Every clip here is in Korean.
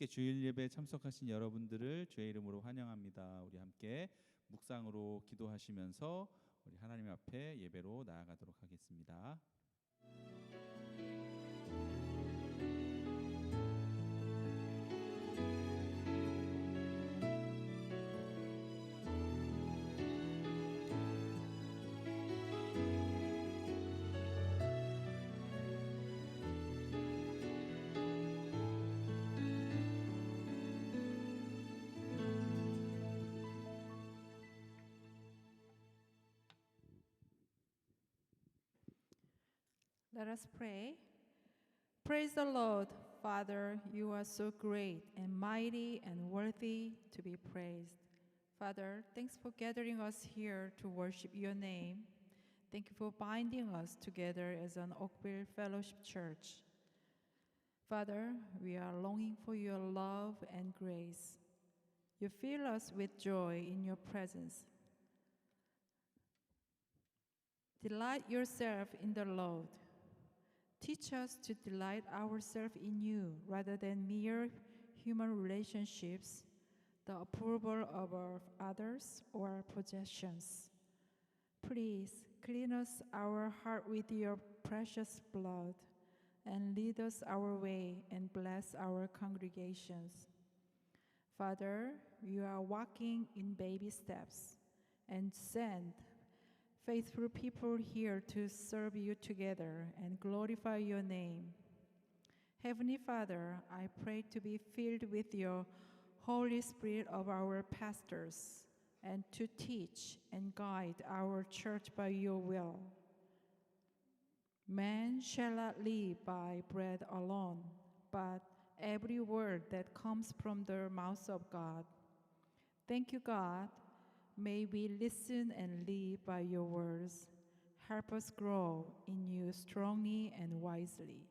함께 주일 예배에 참석하신 여러분들을 주의 이름으로 환영합니다. 우리 함께 묵상으로 기도하시면서 우리 하나님 앞에 예배로 나아가도록 하겠습니다. Let us pray. Praise the Lord, Father, you are so great and mighty and worthy to be praised. Father, thanks for gathering us here to worship your name. Thank you for binding us together as an Oakville Fellowship Church. Father, we are longing for your love and grace. You fill us with joy in your presence. Delight yourself in the Lord. Teach us to delight ourselves in you rather than mere human relationships, the approval of our others or possessions. Please clean us our heart with your precious blood and lead us our way and bless our congregations. Father, you are walking in baby steps and send faithful people here to serve you together and glorify your name. Heavenly Father, I pray to be filled with your Holy Spirit of our pastors and to teach and guide our church by your will. Man shall not live by bread alone, but every word that comes from the mouth of God. Thank you, God. May we listen and live by your words. Help us grow in you strongly and wisely.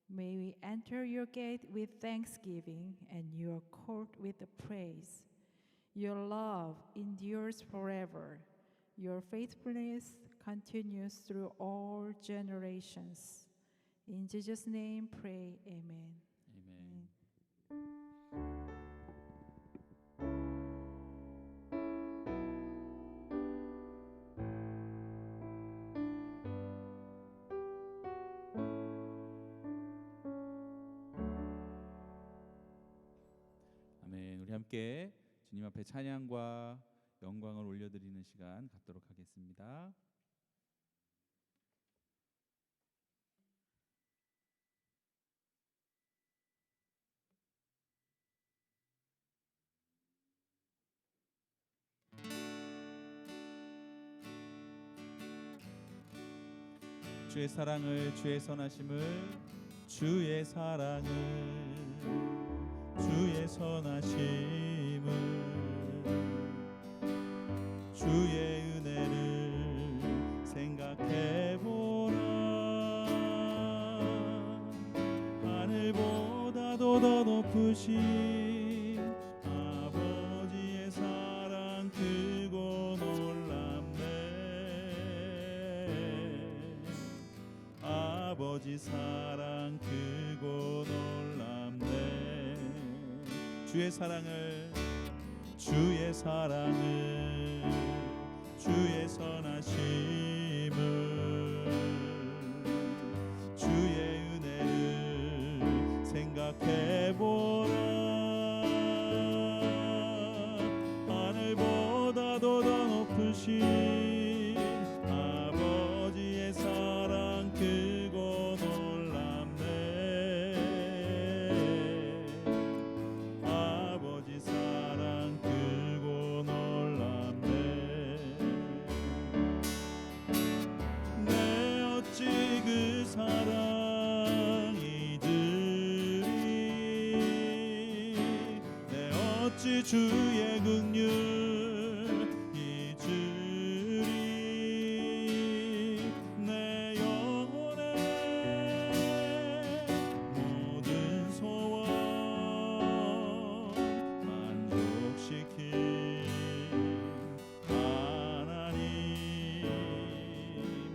May we enter your gate with thanksgiving and your court with praise. Your love endures forever. Your faithfulness continues through all generations. In Jesus' name pray, amen. 아멘. 아멘. 우리 함께 주님 앞에 찬양과 영광을 올려드리는 시간 갖도록 하겠습니다. 주의 사랑을, 주의 선하심을, 주의 사랑을, 주의 선하심을, 주의 은혜를 생각해보라. 하늘보다도 더 높으신 아버지의 사랑 크고 놀랍네. 아버지 사랑 크고 놀랍네. 주의 사랑을, 주의 사랑을, 주의 선하심을, 주의 은혜를 생각해보라. 하늘보다도 더 높으신 아버지의 사랑 크고 놀랍네. 아버지 사랑 크고 놀랍네. 내 어찌 그 사랑 잊으리. 내 어찌 주의 긍휼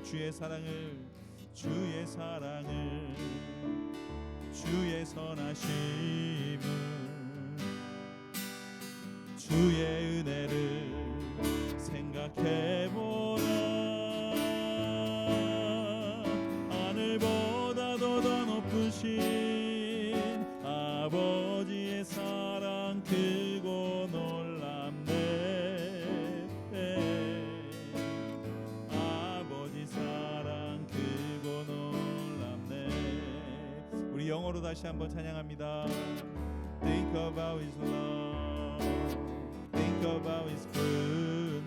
주의 사랑을, 주의 사랑을, 주의 선하심을 주의 은혜를 생각해보라. 하늘보다도 더 높으신 아버지의 사랑 크고 놀랍네. 아버지 사랑 크고 놀랍네. 우리 영어로 다시 한번 찬양합니다. Think about His love, think about His goodness,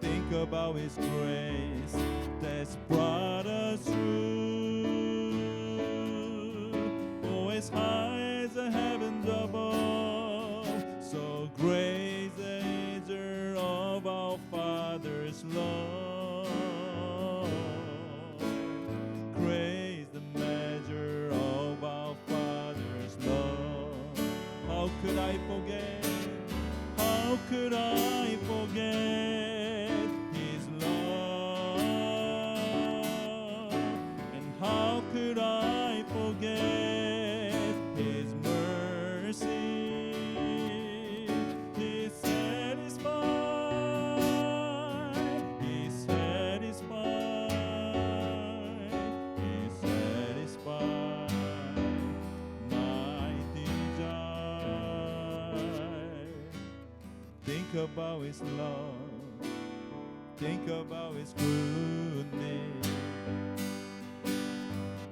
think about His grace that's brought us through. Oh, as high as the heavens above, so great the measure of our Father's love. Great the measure of our Father's love. How could I forget? How could I forget His love? And how could I forget His mercy? He's satisfied. He's satisfied. He's satisfied my desire. Think about His love, think about His goodness,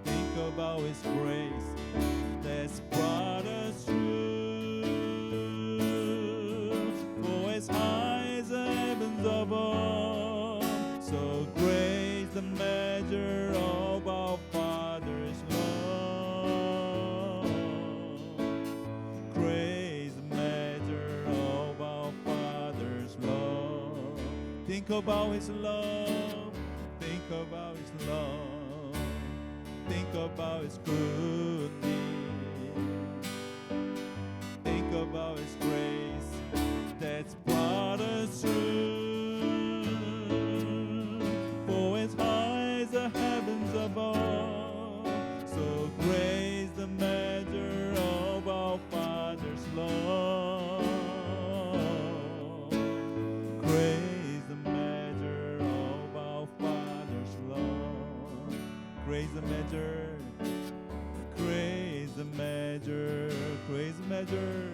think about His grace that's brought us through. For as high as the heavens above, so great the measure of our Father's love. Great the measure of our Father's love. Think about His love, think about His love, think about His goodness, think about His grace that's brought us through. For as high as the heavens above, so great the measure of our Father's love. Great the measure of our Father's love. Great the measure, great the measure, great the measure,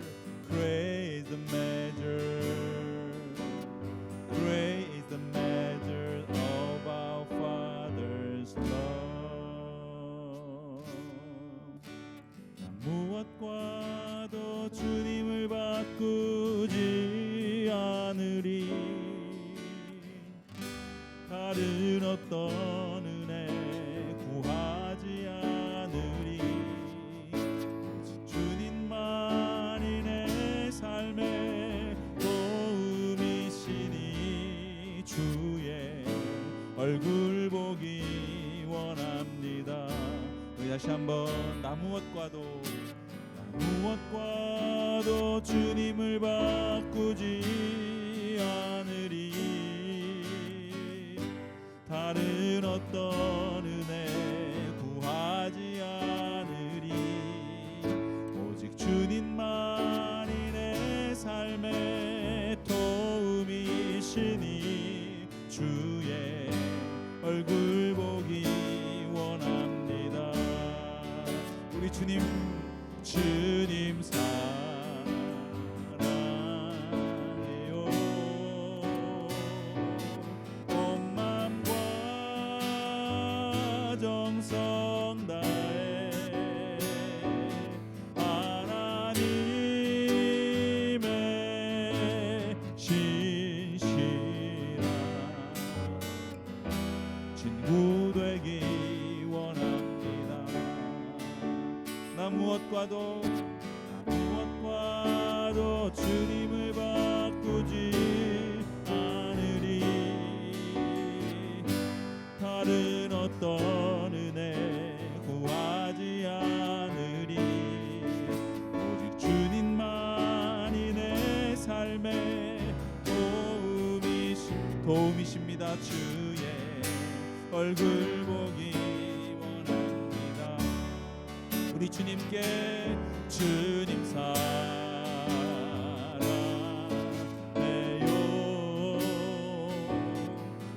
great the measure, great is the measure of our Father's love. 나 무엇과도 주님을 바꾸지 않으리. 다른 어떤 은혜 구하지 않으리. 오직 주님만이 내 삶의 도움이시니 주의 얼굴 보기 원합니다. 우리 다시 한번 나 무엇과도 주님을 바꾸지 않으리. 다른 어떤 은혜 구하지 않으리. 오직 주님만이 내 삶의 도움이시니 주의 얼굴 보기 원합니다. 우리 주님 사랑해요. 온 맘과 정성 다해 하나님의 신실한 친구 되기 원합니다. 나 무엇과도 주님을 바꾸지 않으리. 다른 어떤 은혜 구하지 않으리. 오직 주님만이 내 삶의 도움이십니다. 주의 얼굴 보기 원합니다. 주님께 주님 사랑해요.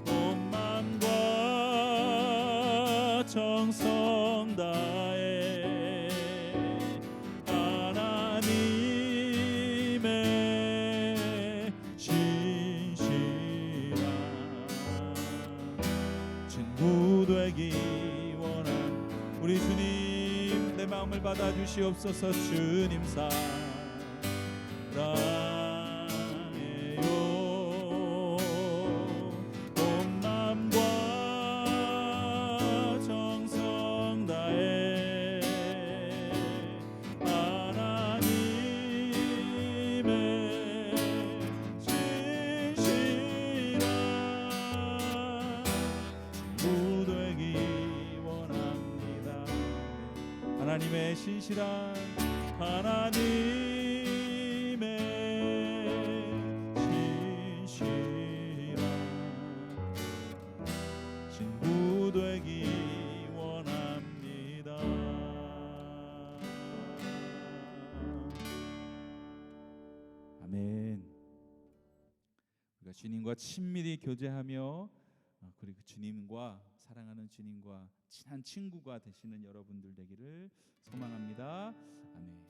온 마음과 정성 다해 하나님의 신실한 친구 되기 원한 우리 주님, 내 마음을 받아주시옵소서. 주님 사랑해요. 온 마음과 정성 다해 하나님의 신실한 친구 되기 원합니다. 하나님의 신실한 친구 되기 원합니다. 아멘. 우리가 주님과 친밀히 교제하며 그리고 주님과 사랑하는 주님과 친한 친구가 되시는 여러분들 되기를 소망합니다. 아멘.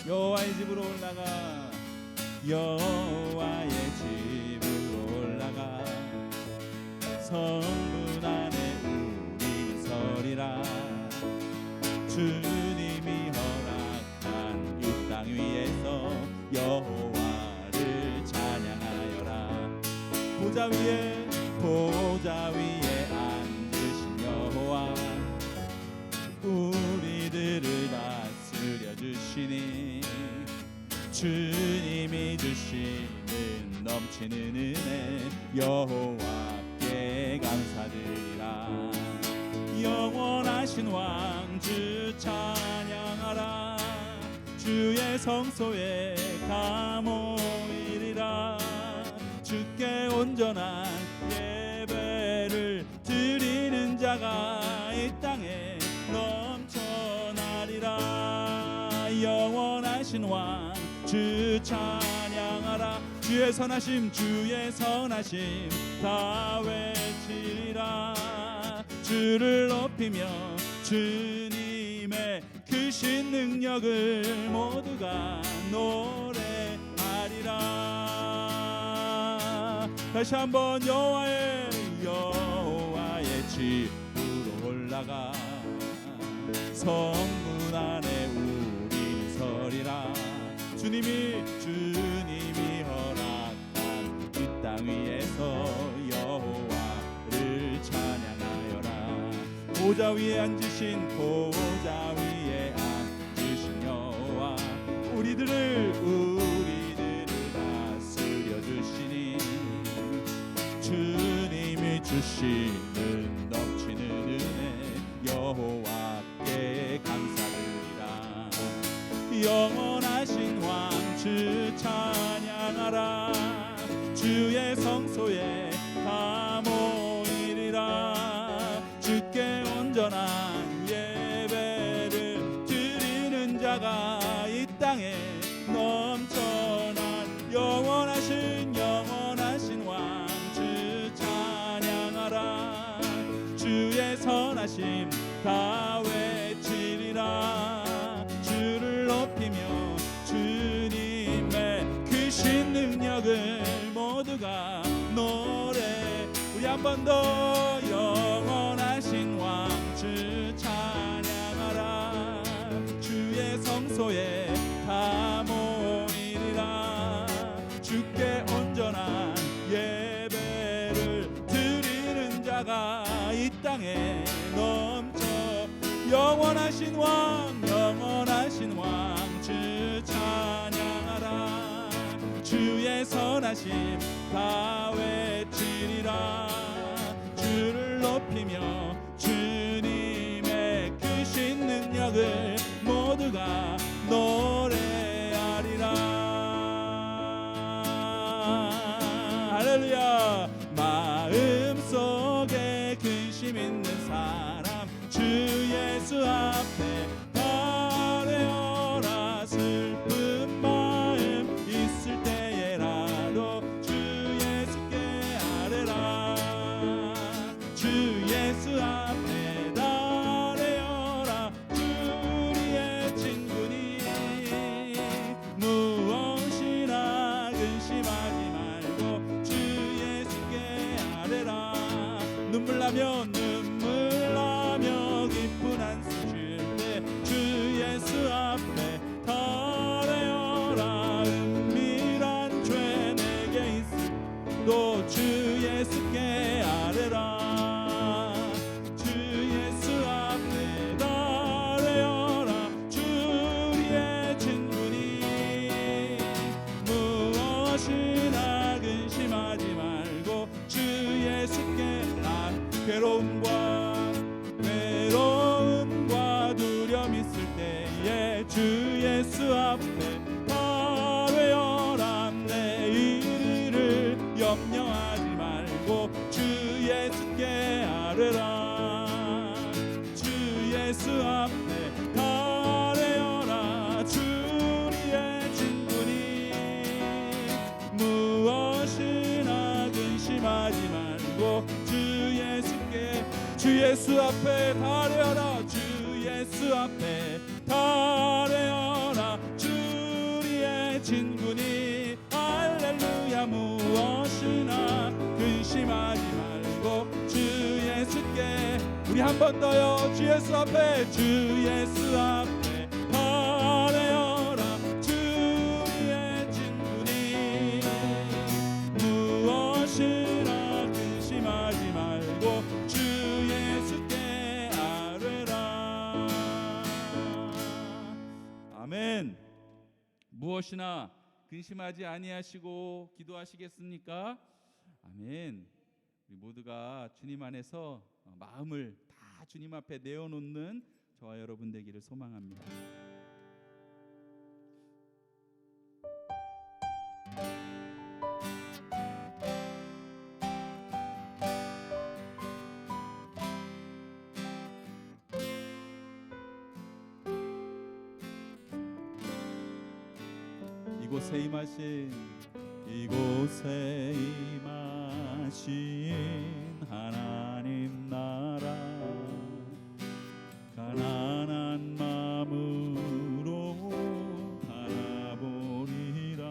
여호와의 집으로 올라가 여호와의 집으로 올라가 성문 안에 우리 서리라. 주님이 허락한 이 땅 위에서 여호와를 찬양하여라. 보좌 위에 앉으신 여호와 우리들을 다스려 주시니 주님이 주시는 넘치는 은혜 여호와께 감사드리라. 영원하신 왕 주 찬양하라. 주의 성소에 다 모이리라. 주께 온전한 예배를 드리는 자가 이 땅에 넘쳐나리라. 영원하신 왕 주 찬양하라. 주의 선하심 다 외치리라. 주를 높이며 주님의 크신 능력을 모두가 노래하리라. 다시 한번 여호와의 집으로 올라가 성문 안에 우리 서리라. 주님이 허락한 이 땅 위에서 여호와를 찬양하여라. 보좌 위에 앉으신 여호와 우리들을 다스려 주시니 주님이 주시는 넘치는 은혜 여호와께 감사드리라. 영원하신 왕 주 찬양하라. 주의 성소에 다 모이리라. 주께 온전한 예배를 드리는 자가 이 땅에 넘쳐난 영원하신 왕 주 찬양하라. 주의 선하심 다 외치리라. 주를 높이며 주님의 크신 능력을 모두가 노래. 우리 한 번 더 영원하신 왕 주 찬양하라. 주의 성소에 다 모이리라. 주께 온전한 예배를 드리는 자가 이 땅에 넘쳐. 영원하신 왕 주 찬양하라. 주의 선하심 다 외치리라. 주를 높이며 주님의 크신 능력을 모두가 노래하리라. 할렐루야. 마음속에 근심 있는 사람 주 예수 앞에 아뢰어라. 슬픈 마음 있을 때에라도 주 예수께 아뢰라. 주 예수 앞에 아뢰어라. 우리의 친구니 무엇이나 근심하지 말고 주 예수께 아뢰라. 눈물 나면 기쁜 한숨 쉴 때 주 예수 앞에 아뢰어라. 은밀한 죄 내게 있어도 주 예수께 아뢰라. 주 예수 앞에 아뢰어라. 주 우리의 친구니 무엇이나 근심하지 말고 주 예수께 괴로움과 두려움 있을 때에 주 예수 앞에 아뢰어라. 내일을 염려하지 말고 주 예수께 아뢰라. 주 예수 앞에 아뢰어라. 주 우리의 친구니 무엇이나 근심하지 말고 주 예수 앞에 아뢰어라. 주 예수 앞에 아뢰어라. 주 우리의 친구니 할렐루야. 무엇이나 근심하지 말고 주 예수께 우리 한 번 더요. 주 예수 앞에 주 예수 앞에 아뢰어라. 주 우리의 친구니 무엇이나 근심하지 말고 주 예수께 아뢰라. 아멘. 무엇이나 근심하지 아니하시고 기도하시겠습니까? 아멘. 우리 모두가 주님 안에서 마음을 다 주님 앞에 내어놓는 저와 여러분 되기를 소망합니다. 이곳에 임하신 하나님 나라 가난한 마음으로 바라보리라.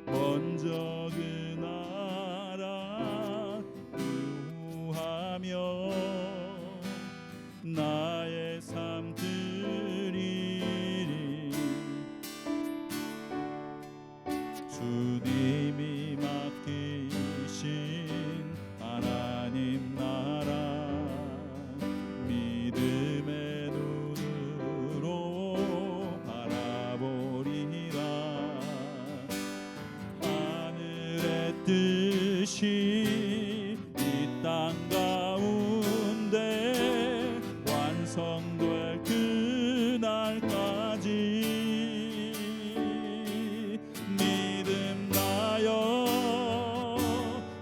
먼저 그 나라 구하며 나의 삶 드리리. 주님이 맡기신 하나님 나라 믿음의 눈으로 바라보리라. 하늘의 뜻이 이 땅 가운데 완성될 그날까지 믿음 다여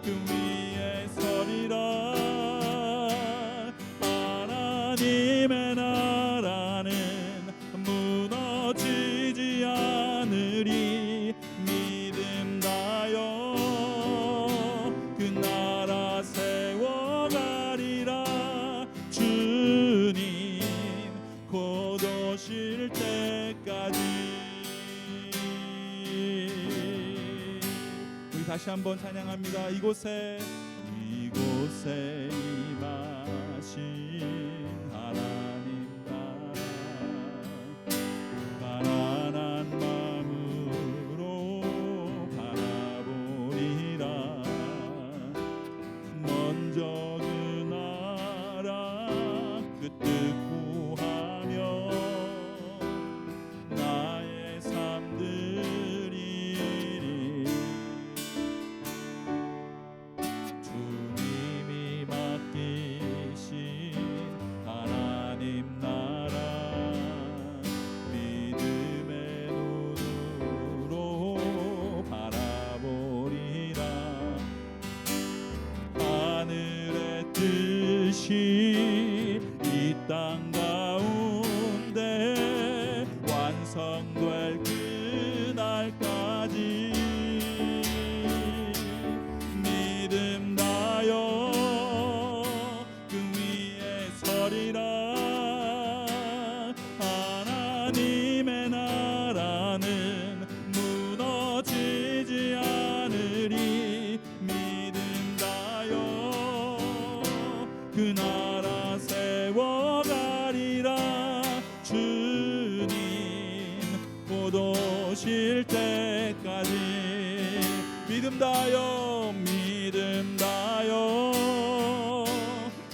그 위에 서리라. 하나님의 나라는 무너지지 않으리. 믿음 다여 그 나라 세워가리라. 주님 곧 오실 때까지. 우리 다시 한번 찬양합니다. 이곳에 임하신 하나님 나라 가난한 마음으로 바라보리라. 먼저 그 나라 그 뜻 구하며 나의 삶 드리리. 주님이 가운데 완성될 그날까지 믿음 다여 그 위에 서리라. 하나님의 나라는 무너지지 않으리. 믿음 다여 그 나라 세워가리라. 주님 곧 오실 때까지 믿음 다여 믿음 다여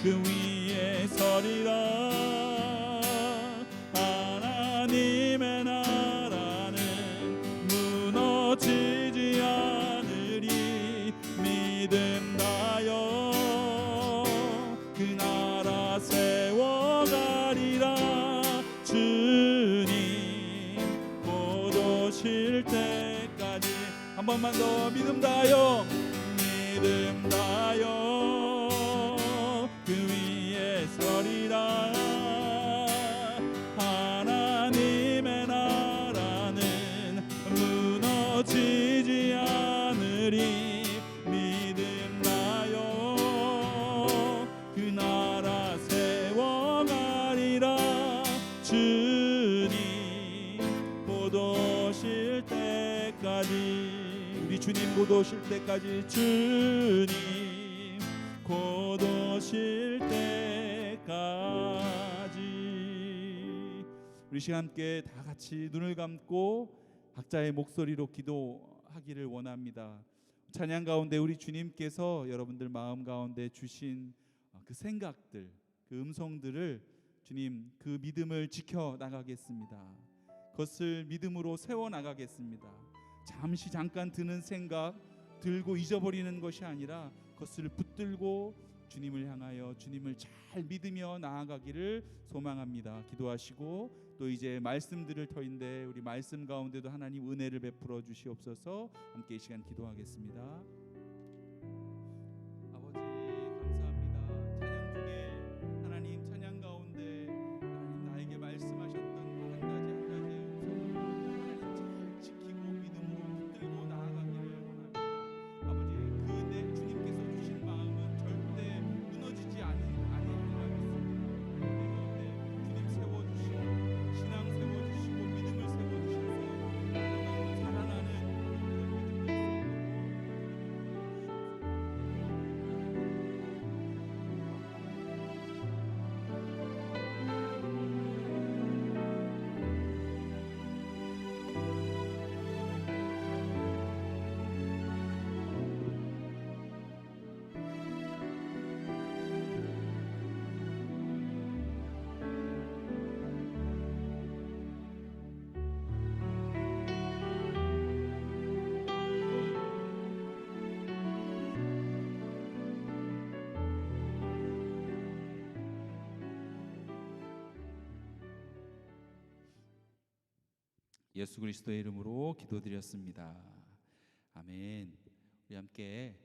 그 위에 서리라. 하나님의 나라는 무너지지 않으리. 믿음 다여 그 나라 세워가리라. 주님 곧 오실 때까지 한 번만 더 믿음 다여 믿음 다여 그 위에 서리라. 하나님의 나라는 무너지지 않으리. 믿음 다여 그 나라 세워가리라. 주님 곧 오실 때까지 우리 주님 곧 오실 때까지 주님 곧 오실 때까지 우리 시간 함께 다 같이 눈을 감고 각자의 목소리로 기도하기를 원합니다. 찬양 가운데 우리 주님께서 여러분들 마음 가운데 주신 그 생각들, 그 음성들을 주님 그 믿음을 지켜 나가겠습니다. 그것을 믿음으로 세워 나가겠습니다. 잠시 잠깐 드는 생각 들고 잊어버리는 것이 아니라 그것을 붙들고 주님을 향하여 주님을 잘 믿으며 나아가기를 소망합니다. 기도하시고 또 이제 말씀 들을 터인데 우리 말씀 가운데도 하나님 은혜를 베풀어 주시옵소서. 함께 이 시간 기도하겠습니다. 아버지 감사합니다. 찬양 중에 하나님 찬양 가운데 하나님 나에게 말씀하셨던 한 가지 음성을 하나님 잘 지키고 믿음으로 붙들고 나아가기를 원합니다. 아버지 그 내 주님께서 주신 마음은 절대 무너지지 아니하리라 믿습니다. 내 가운데 주님 세워주시고 신앙 세워주시고 믿음을 세워주셔서 나아가고 살아나는 그런 예수 그리스도의 이름으로 기도드렸습니다. 아멘. 우리 함께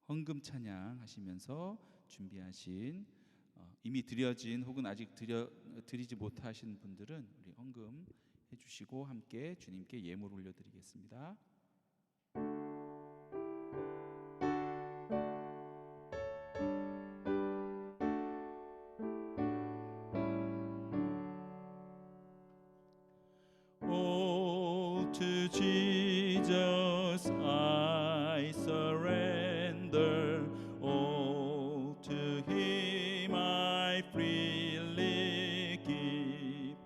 헌금 찬양 하시면서 준비하신 이미 드려진 혹은 아직 드리지 못하신 분들은 우리 헌금 해주시고 함께 주님께 예물 올려드리겠습니다. To Jesus I surrender, all to Him I freely give.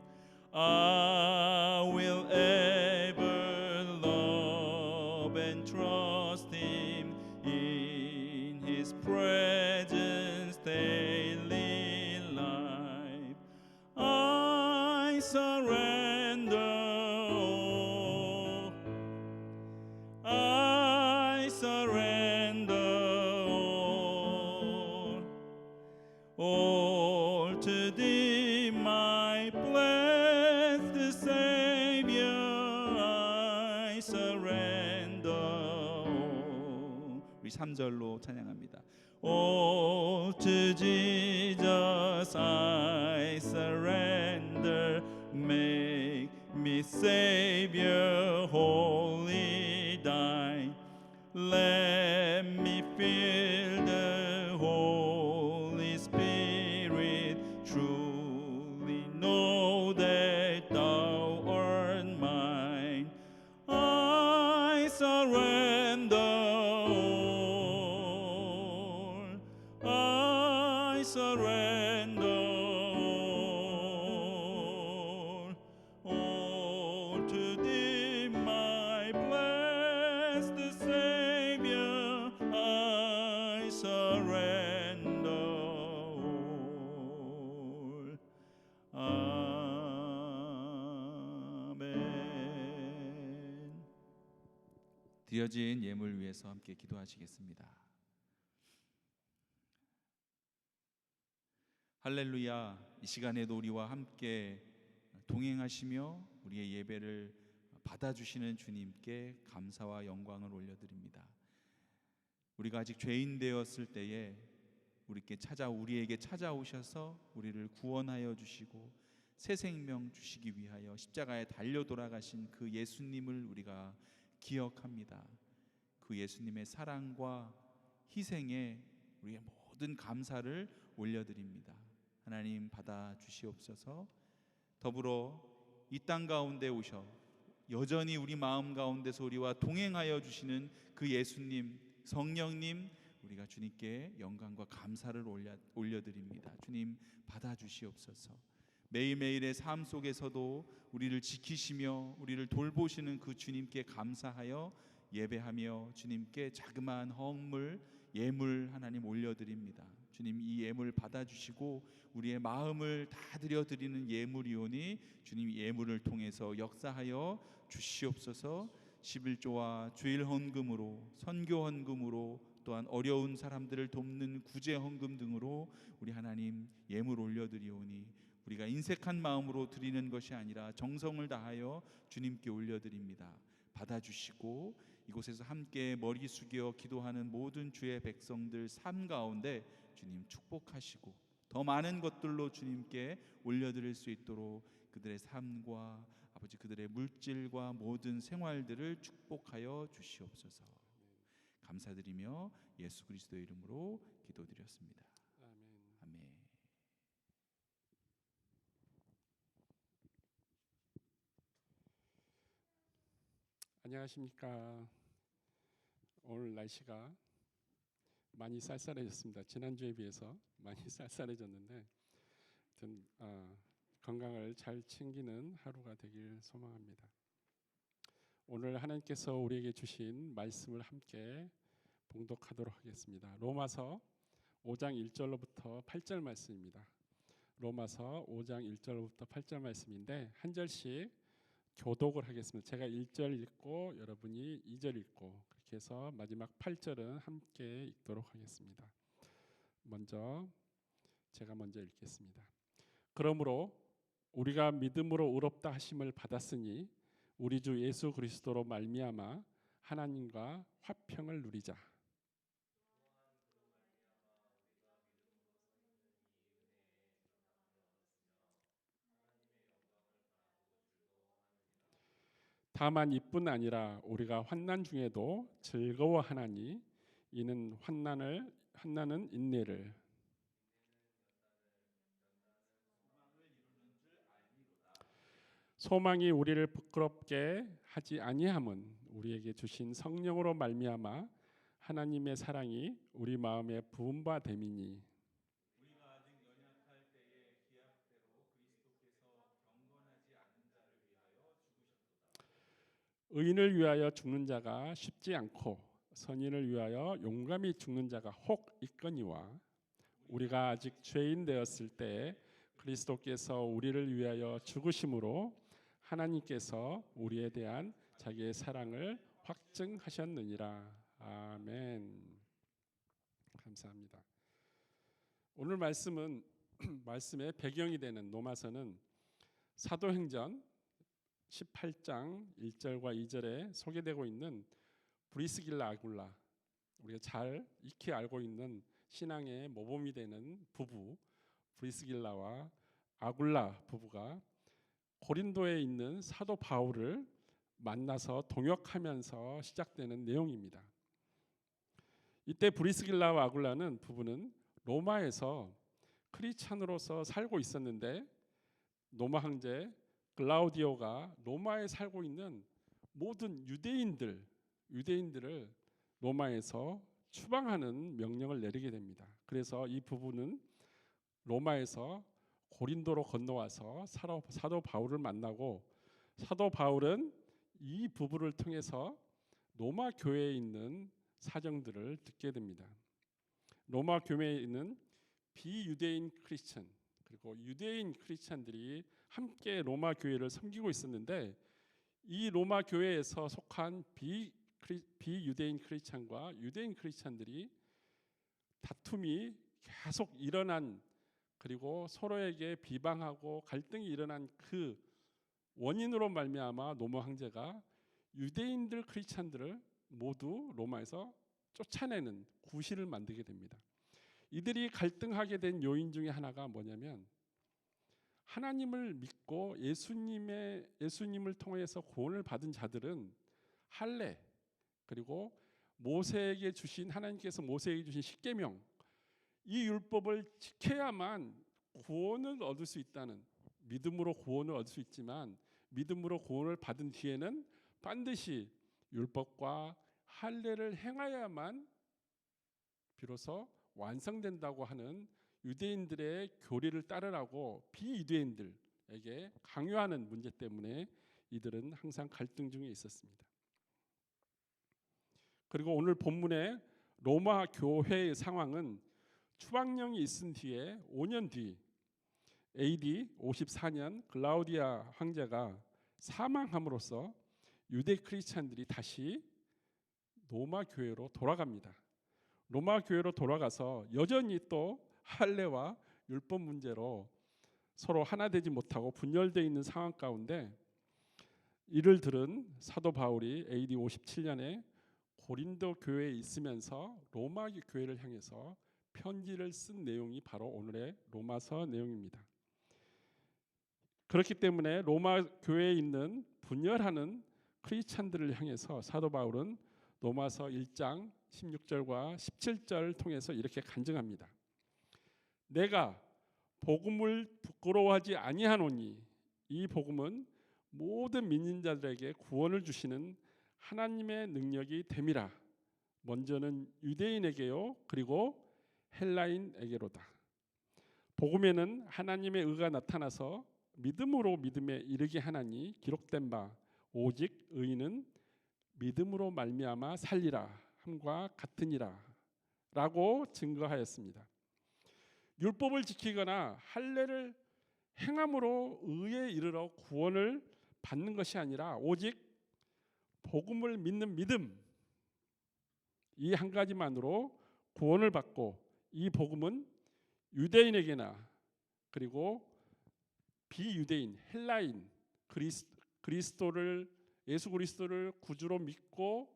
I will ever love and trust Him in His presence daily life. I surrender. All to Thee, my blessed Savior, I surrender. 우리 3절로 찬양합니다. All to Jesus I surrender. Make me Savior wholly thine. Let me feel the Holy Spirit. Truly know that thou art mine. I surrender all. I surrender all to thee, my blessed Savior. I surrender all. 아멘. 드려진 예물 위해서 함께 기도하시겠습니다. 할렐루야. 이 시간에도 우리와 함께 동행하시며 우리의 예배를 받아주시는 주님께 감사와 영광을 올려드립니다. 우리가 아직 죄인 되었을 때에 우리에게 찾아오셔서 우리를 구원하여 주시고 새 생명 주시기 위하여 십자가에 달려 돌아가신 그 예수님을 우리가 기억합니다. 그 예수님의 사랑과 희생에 우리의 모든 감사를 올려드립니다. 하나님 받아 주시옵소서. 더불어 이 땅 가운데 오셔 여전히 우리 마음 가운데서 우리와 동행하여 주시는 그 예수님, 성령님, 우리가 주님께 영광과 감사를 올려드립니다. 주님 받아 주시옵소서. 매일매일의 삶 속에서도 우리를 지키시며 우리를 돌보시는 그 주님께 감사하여 예배하며 주님께 자그마한 헌물, 예물 하나님 올려드립니다. 주님 이 예물 받아주시고 우리의 마음을 다 드려드리는 예물이오니 주님 예물을 통해서 역사하여 주시옵소서. 11조와 주일 헌금으로, 선교 헌금으로, 또한 어려운 사람들을 돕는 구제 헌금 등으로 우리 하나님 예물 올려드리오니 우리가 인색한 마음으로 드리는 것이 아니라 정성을 다하여 주님께 올려드립니다. 받아주시고 이곳에서 함께 머리 숙여 기도하는 모든 주의 백성들 삶 가운데 주님 축복하시고 더 많은 것들로 주님께 올려드릴 수 있도록 그들의 삶과 아버지 그들의 물질과 모든 생활들을 축복하여 주시옵소서. 감사드리며 예수 그리스도의 이름으로 기도드렸습니다. 아멘. 안녕하십니까. 오늘 날씨가 많이 쌀쌀해졌습니다. 지난주에 비해서 많이 쌀쌀해졌는데 하여튼 건강을 잘 챙기는 하루가 되길 소망합니다. 오늘 하나님께서 우리에게 주신 말씀을 함께 봉독하도록 하겠습니다. 로마서 5장 1절로부터 8절 말씀입니다. 로마서 5장 1절로부터 8절 말씀인데 한 절씩 교독을 하겠습니다. 제가 1절 읽고 여러분이 2절 읽고 그렇게 해서 마지막 8절은 함께 읽도록 하겠습니다. 제가 먼저 읽겠습니다. 그러므로 우리가 믿음으로 의롭다 하심을 받았으니 우리 주 예수 그리스도로 말미암아 하나님과 화평을 누리자. 다만 이뿐 아니라 우리가 환난 중에도 즐거워하나니 이는 환난은 인내를 소망이 우리를 부끄럽게 하지 아니함은 우리에게 주신 성령으로 말미암아 하나님의 사랑이 우리 마음에 부은 바 됨이니 우리가 아직 연약할 때에 기약대로 그리스도께서 경건하지 않은 자를 위하여 죽으셨도다. 의인을 위하여 죽는 자가 쉽지 않고 선인을 위하여 용감히 죽는 자가 혹 있거니와 우리가 아직 죄인 되었을 때 그리스도께서 우리를 위하여 죽으심으로 하나님께서 우리에 대한 자기의 사랑을 확증하셨느니라. 아멘. 감사합니다. 오늘 말씀은 말씀의 배경이 되는 로마서는 사도행전 18장 1절과 2절에 소개되고 있는 브리스길라 아굴라, 우리가 잘 익히 알고 있는 신앙의 모범이 되는 부부 브리스길라와 아굴라 부부가 고린도에 있는 사도 바울을 만나서 동역하면서 시작되는 내용입니다. 이때 브리스길라와 아굴라는 부부는 로마에서 크리스찬으로서 살고 있었는데 로마 황제 글라우디오가 로마에 살고 있는 모든 유대인들을 로마에서 추방하는 명령을 내리게 됩니다. 그래서 이 부부는 로마에서 고린도로 건너와서 사도 바울을 만나고 사도 바울은 이 부부를 통해서 로마 교회에 있는 사정들을 듣게 됩니다. 로마 교회에 있는 비유대인 크리스천 그리고 유대인 크리스천들이 함께 로마 교회를 섬기고 있었는데 이 로마 교회에서 속한 비유대인 크리스천과 유대인 크리스천들이 다툼이 계속 일어난 그리고 서로에게 비방하고 갈등이 일어난 그 원인으로 말미암아 로마 황제가 유대인들 크리스천들을 모두 로마에서 쫓아내는 구실을 만들게 됩니다. 이들이 갈등하게 된 요인 중에 하나가 뭐냐면 하나님을 믿고 예수님을 통해서 구원을 받은 자들은 할례 그리고 하나님께서 모세에게 주신 십계명 이 율법을 지켜야만 구원을 얻을 수 있다는 믿음으로 구원을 얻을 수 있지만 믿음으로 구원을 받은 뒤에는 반드시 율법과 할례를 행하야만 비로소 완성된다고 하는 유대인들의 교리를 따르라고 비유대인들에게 강요하는 문제 때문에 이들은 항상 갈등 중에 있었습니다. 그리고 오늘 본문의 로마 교회의 상황은 추방령이 있은 뒤에 5년 뒤 AD 54년 글라우디아 황제가 사망함으로써 유대 크리스찬들이 다시 로마 교회로 돌아갑니다. 로마 교회로 돌아가서 여전히 또 할례와 율법 문제로 서로 하나 되지 못하고 분열되어 있는 상황 가운데 이를 들은 사도 바울이 AD 57년에 고린도 교회에 있으면서 로마 교회를 향해서 편지를 쓴 내용이 바로 오늘의 로마서 내용입니다. 그렇기 때문에 로마 교회에 있는 분열하는 크리스찬들을 향해서 사도 바울은 로마서 1장 16절과 17절을 통해서 이렇게 간증합니다. 내가 복음을 부끄러워하지 아니하노니 이 복음은 모든 믿는 자들에게 구원을 주시는 하나님의 능력이 됨이라. 먼저는 유대인에게요 그리고 헬라인에게로다. 복음에는 하나님의 의가 나타나서 믿음으로 믿음에 이르게 하나니 기록된 바 오직 의인은 믿음으로 말미암아 살리라 함과 같으니라 라고 증거하였습니다. 율법을 지키거나 할례를 행함으로 의에 이르러 구원을 받는 것이 아니라 오직 복음을 믿는 믿음 이 한 가지만으로 구원을 받고 이 복음은 유대인에게나 그리고 비유대인 헬라인 예수 그리스도를 구주로 믿고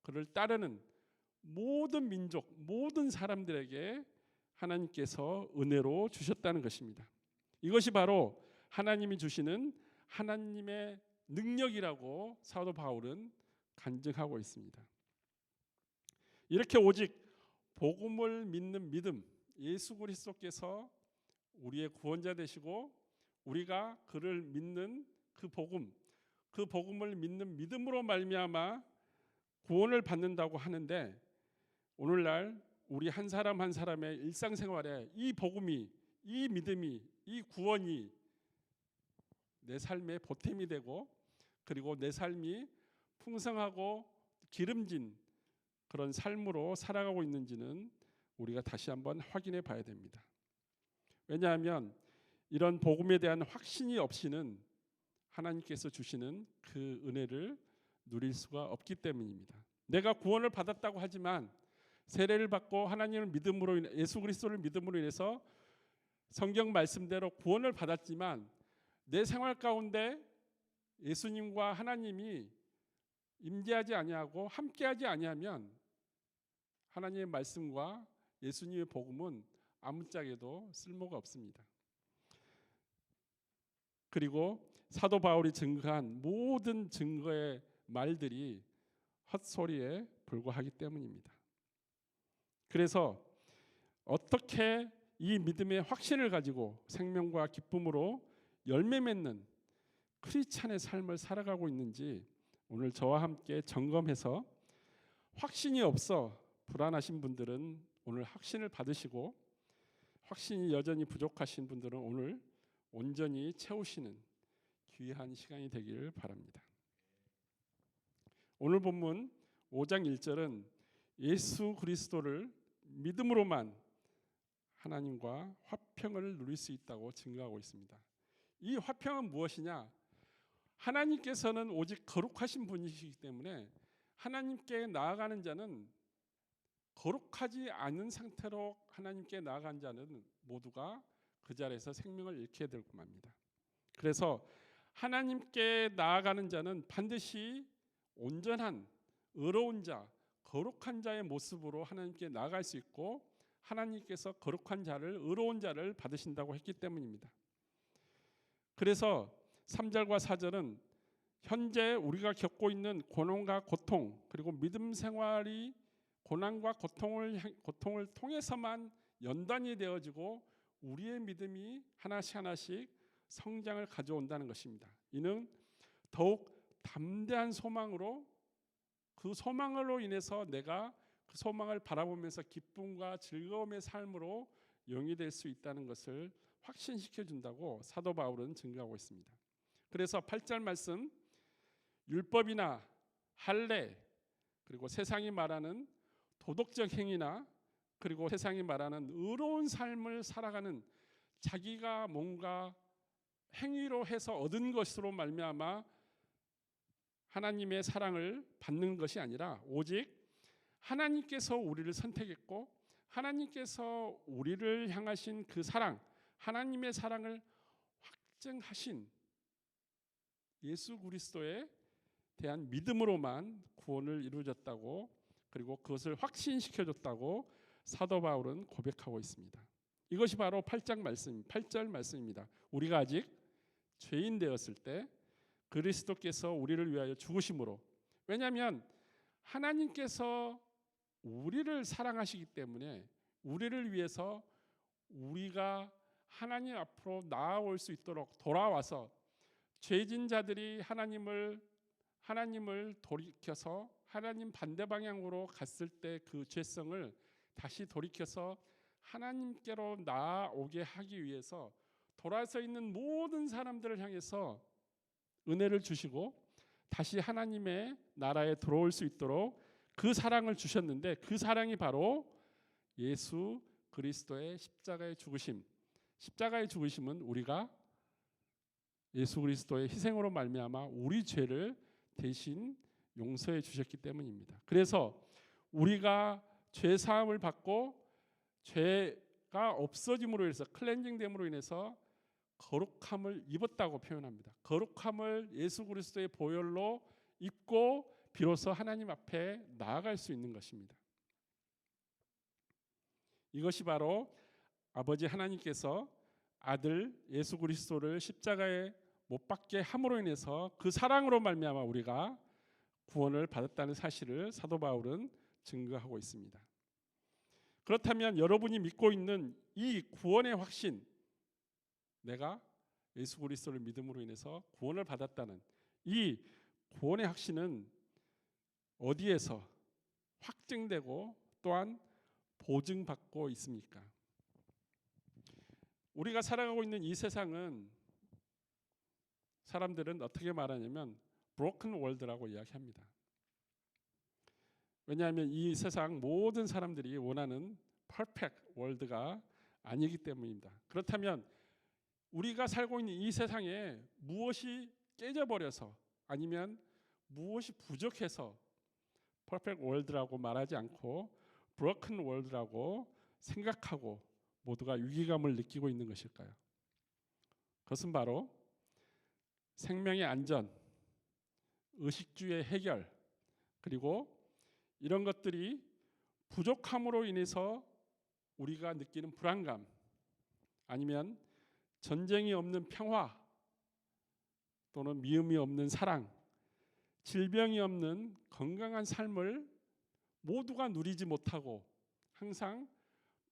그를 따르는 모든 민족 모든 사람들에게 하나님께서 은혜로 주셨다는 것입니다. 이것이 바로 하나님이 주시는 하나님의 능력이라고 사도 바울은 간증하고 있습니다. 이렇게 오직 복음을 믿는 믿음 예수 그리스도께서 우리의 구원자 되시고 우리가 그를 믿는 그 복음을 믿는 믿음으로 말미암아 구원을 받는다고 하는데 오늘날 우리 한 사람 한 사람의 일상생활에 이 복음이 이 믿음이 이 구원이 내 삶의 보탬이 되고 그리고 내 삶이 풍성하고 기름진 그런 삶으로 살아가고 있는지는 우리가 다시 한번 확인해 봐야 됩니다. 왜냐하면 이런 복음에 대한 확신이 없이는 하나님께서 주시는 그 은혜를 누릴 수가 없기 때문입니다. 내가 구원을 받았다고 하지만 세례를 받고 하나님을 믿음으로 인해 예수 그리스도를 믿음으로 인해서 성경 말씀대로 구원을 받았지만 내 생활 가운데 예수님과 하나님이 임재하지 아니하고 함께하지 아니하면 하나님의 말씀과 예수님의 복음은 아무짝에도 쓸모가 없습니다. 그리고 사도 바울이 증거한 모든 증거의 말들이 헛소리에 불과하기 때문입니다. 그래서 어떻게 이 믿음의 확신을 가지고 생명과 기쁨으로 열매 맺는 크리스찬의 삶을 살아가고 있는지 오늘 저와 함께 점검해서, 확신이 없어 불안하신 분들은 오늘 확신을 받으시고, 확신이 여전히 부족하신 분들은 오늘 온전히 채우시는 귀한 시간이 되기를 바랍니다. 오늘 본문 5장 1절은 예수 그리스도를 믿음으로만 하나님과 화평을 누릴 수 있다고 증거하고 있습니다. 이 화평은 무엇이냐? 하나님께서는 오직 거룩하신 분이시기 때문에 하나님께 나아가는 자는, 거룩하지 않은 상태로 하나님께 나아간 자는 모두가 그 자리에서 생명을 잃게 될 겁니다. 그래서 하나님께 나아가는 자는 반드시 온전한 의로운 자, 거룩한 자의 모습으로 하나님께 나아갈 수 있고, 하나님께서 거룩한 자를, 의로운 자를 받으신다고 했기 때문입니다. 그래서 3절과 4절은 현재 우리가 겪고 있는 고난과 고통, 그리고 믿음 생활이 고난과 고통을 통해서만 연단이 되어지고 우리의 믿음이 하나씩 하나씩 성장을 가져온다는 것입니다. 이는 더욱 담대한 소망으로, 그 소망으로 인해서 내가 그 소망을 바라보면서 기쁨과 즐거움의 삶으로 영위될 수 있다는 것을 확신시켜 준다고 사도 바울은 증거하고 있습니다. 그래서 8절 말씀, 율법이나 할례, 그리고 세상이 말하는 도덕적 행위나, 그리고 세상이 말하는 의로운 삶을 살아가는, 자기가 뭔가 행위로 해서 얻은 것으로 말미암아 하나님의 사랑을 받는 것이 아니라, 오직 하나님께서 우리를 선택했고 하나님께서 우리를 향하신 그 사랑, 하나님의 사랑을 확증하신 예수 그리스도에 대한 믿음으로만 구원을 이루어졌다고, 그리고 그것을 확신시켜줬다고 사도 바울은 고백하고 있습니다. 이것이 바로 8절 말씀입니다. 우리가 아직 죄인 되었을 때 그리스도께서 우리를 위하여 죽으심으로, 왜냐하면 하나님께서 우리를 사랑하시기 때문에 우리를 위해서 우리가 하나님 앞으로 나아올 수 있도록 돌아와서, 죄진 자들이 하나님을 돌이켜서 하나님 반대 방향으로 갔을 때 그 죄성을 다시 돌이켜서 하나님께로 나아오게 하기 위해서 돌아서 있는 모든 사람들을 향해서 은혜를 주시고 다시 하나님의 나라에 들어올 수 있도록 그 사랑을 주셨는데, 그 사랑이 바로 예수 그리스도의 십자가의 죽으심. 십자가의 죽으심은 우리가 예수 그리스도의 희생으로 말미암아 우리 죄를 대신 용서해 주셨기 때문입니다. 그래서 우리가 죄 사함을 받고 죄가 없어짐으로 인해서, 클렌징됨으로 인해서 거룩함을 입었다고 표현합니다. 거룩함을 예수 그리스도의 보혈로 입고 비로소 하나님 앞에 나아갈 수 있는 것입니다. 이것이 바로 아버지 하나님께서 아들 예수 그리스도를 십자가에 못 박게 함으로 인해서 그 사랑으로 말미암아 우리가 구원을 받았다는 사실을 사도 바울은 증거하고 있습니다. 그렇다면 여러분이 믿고 있는 이 구원의 확신, 내가 예수 그리스도를 믿음으로 인해서 구원을 받았다는 이 구원의 확신은 어디에서 확증되고 또한 보증받고 있습니까? 우리가 살아가고 있는 이 세상은, 사람들은 어떻게 말하냐면 브로큰 월드라고 이야기합니다. 왜냐하면 이 세상 모든 사람들이 원하는 퍼펙트 월드가 아니기 때문입니다. 그렇다면 우리가 살고 있는 이 세상에 무엇이 깨져버려서, 아니면 무엇이 부족해서 퍼펙트 월드라고 말하지 않고 브로큰 월드라고 생각하고 모두가 위기감을 느끼고 있는 것일까요? 그것은 바로 생명의 안전, 의식주의 해결, 그리고 이런 것들이 부족함으로 인해서 우리가 느끼는 불안감, 아니면 전쟁이 없는 평화, 또는 미움이 없는 사랑, 질병이 없는 건강한 삶을 모두가 누리지 못하고 항상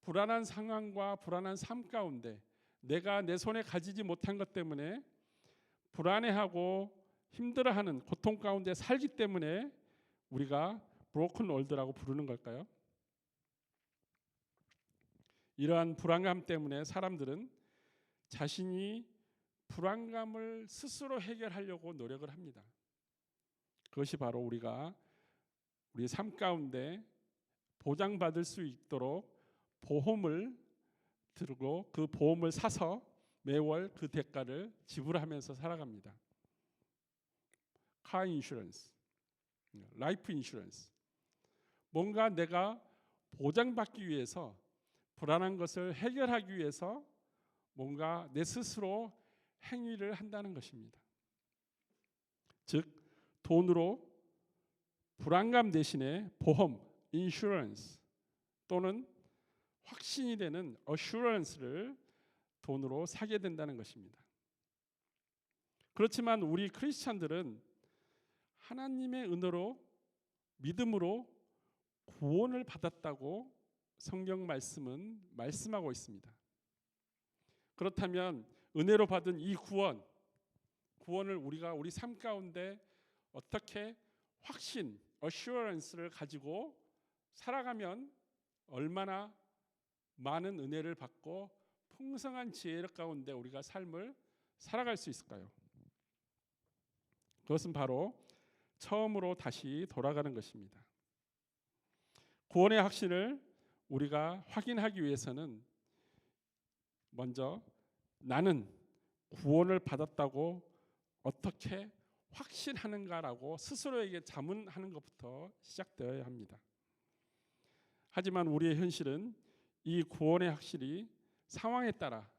불안한 상황과 불안한 삶 가운데 내가 내 손에 가지지 못한 것 때문에 불안해하고 힘들어하는 고통 가운데 살기 때문에 우리가 브로큰 월드라고 부르는 걸까요? 이러한 불안감 때문에 사람들은 자신이 불안감을 스스로 해결하려고 노력을 합니다. 그것이 바로 우리가 우리 삶 가운데 보장받을 수 있도록 보험을 들고 그 보험을 사서 매월 그 대가를 지불하면서 살아갑니다. 카 인슈런스, 라이프 인슈런스. 뭔가 내가 보장받기 위해서, 불안한 것을 해결하기 위해서 뭔가 내 스스로 행위를 한다는 것입니다. 즉 돈으로 불안감 대신에 보험, 인슈런스 또는 확신이 되는 어슈런스를 돈으로 사게 된다는 것입니다. 그렇지만 우리 크리스찬들은 하나님의 은혜로 믿음으로 구원을 받았다고 성경 말씀은 말씀하고 있습니다. 그렇다면 은혜로 받은 이 구원을 우리가 우리 삶 가운데 어떻게 확신, 어슈런스를 가지고 살아가면 얼마나 많은 은혜를 받고 풍성한 지혜 가운데 우리가 삶을 살아갈 수 있을까요? 그것은 바로 처음으로 다시 돌아가는 것입니다. 구원의 확신을 우리가 확인하기 위해서는 먼저 나는 구원을 받았다고 어떻게 확신하는가라고 스스로에게 자문하는 것부터 시작되어야 합니다. 하지만 우리의 현실은 이 구원의 확실이 상황에 따라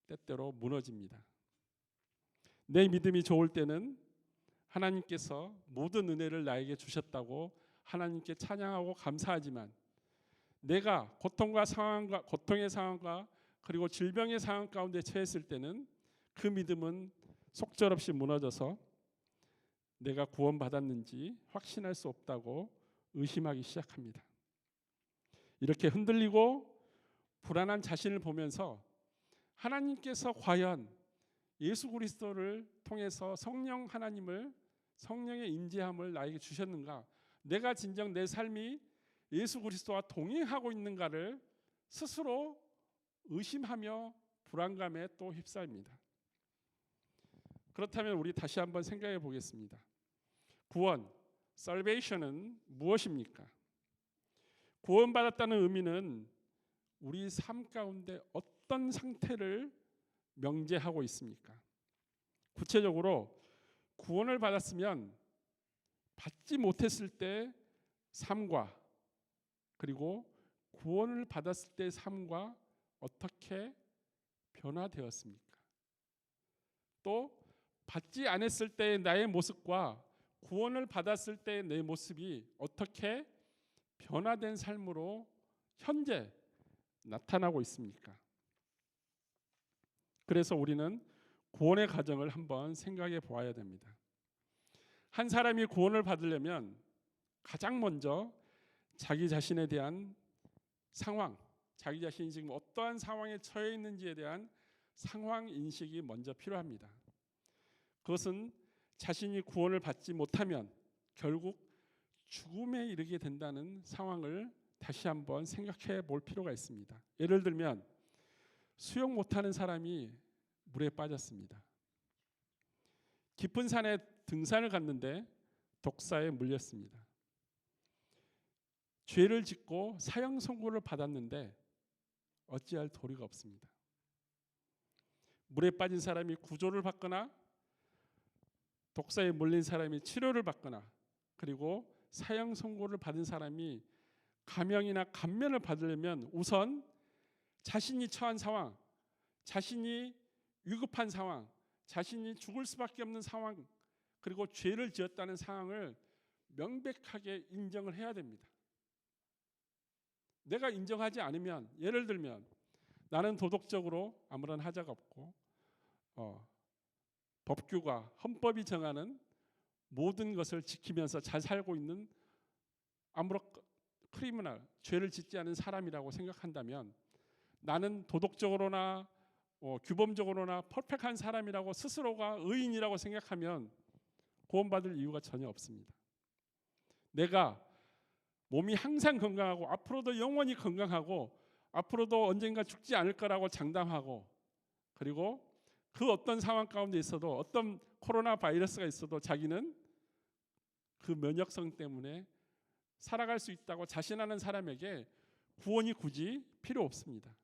때때로 무너집니다. 내 믿음이 좋을 때는 하나님께서 모든 은혜를 나에게 주셨다고 하나님께 찬양하고 감사하지만 내가 고통의 상황과 그리고 질병의 상황 가운데 처했을 때는 그 믿음은 속절없이 무너져서 내가 구원받았는지 확신할 수 없다고 의심하기 시작합니다. 이렇게 흔들리고 불안한 자신을 보면서 하나님께서 과연 예수 그리스도를 통해서 성령의 인재함을 나에게 주셨는가? 내가 진정 내 삶이 예수 그리스도와 동행하고 있는가를 스스로 의심하며 불안감에 또 휩싸입니다. 그렇다면 우리 다시 한번 생각해 보겠습니다. 구원, salvation은 무엇입니까? 구원받았다는 의미는 우리 삶 가운데 어떤 상태를 명제하고 있습니까? 구체적으로 구원을 받았으면 받지 못했을 때 삶과 그리고 구원을 받았을 때 삶과 어떻게 변화되었습니까? 또 받지 않았을 때의 나의 모습과 구원을 받았을 때의 내 모습이 어떻게 변화된 삶으로 현재 나타나고 있습니까? 그래서 우리는 구원의 과정을 한번 생각해 보아야 됩니다. 한 사람이 구원을 받으려면 가장 먼저 자기 자신에 대한 상황, 자기 자신이 지금 어떠한 상황에 처해 있는지에 대한 상황 인식이 먼저 필요합니다. 그것은 자신이 구원을 받지 못하면 결국 죽음에 이르게 된다는 상황을 다시 한번 생각해 볼 필요가 있습니다. 예를 들면 수영 못하는 사람이 물에 빠졌습니다. 깊은 산에 등산을 갔는데 독사에 물렸습니다. 죄를 짓고 사형 선고를 받았는데 어찌할 도리가 없습니다. 물에 빠진 사람이 구조를 받거나 독사에 물린 사람이 치료를 받거나 그리고 사형 선고를 받은 사람이 감형이나 감면을 받으려면 우선 자신이 처한 상황, 자신이 위급한 상황, 자신이 죽을 수밖에 없는 상황, 그리고 죄를 지었다는 상황을 명백하게 인정을 해야 됩니다. 내가 인정하지 않으면, 예를 들면 나는 도덕적으로 아무런 하자가 없고 법규가 헌법이 정하는 모든 것을 지키면서 잘 살고 있는 아무런 크리미널, 죄를 짓지 않은 사람이라고 생각한다면 나는 도덕적으로나 규범적으로나 퍼펙트한 사람이라고 스스로가 의인이라고 생각하면 구원받을 이유가 전혀 없습니다. 내가 몸이 항상 건강하고 앞으로도 영원히 건강하고 앞으로도 언젠가 죽지 않을 거라고 장담하고, 그리고 그 어떤 상황 가운데 있어도 어떤 코로나 바이러스가 있어도 자기는 그 면역성 때문에 살아갈 수 있다고 자신하는 사람에게 구원이 굳이 필요 없습니다.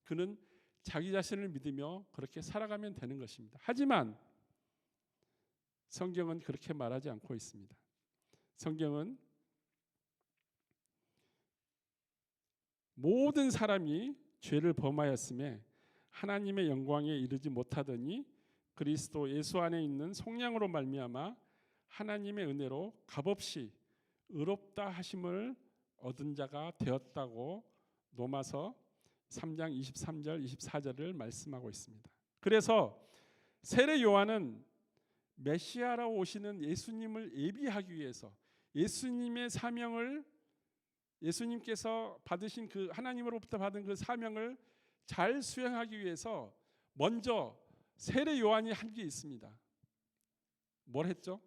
그는 자기 자신을 믿으며 그렇게 살아가면 되는 것입니다. 하지만 성경은 그렇게 말하지 않고 있습니다. 성경은 모든 사람이 죄를 범하였음에 하나님의 영광에 이르지 못하더니 그리스도 예수 안에 있는 속량으로 말미암아 하나님의 은혜로 값없이 의롭다 하심을 얻은 자가 되었다고 로마서 3장 23절 24절을 말씀하고 있습니다. 그래서 세례 요한은 메시아로 오시는 예수님을 예비하기 위해서 예수님의 사명을, 예수님께서 받으신 그 하나님으로부터 받은 그 사명을 잘 수행하기 위해서 먼저 세례 요한이 한 게 있습니다. 뭘 했죠?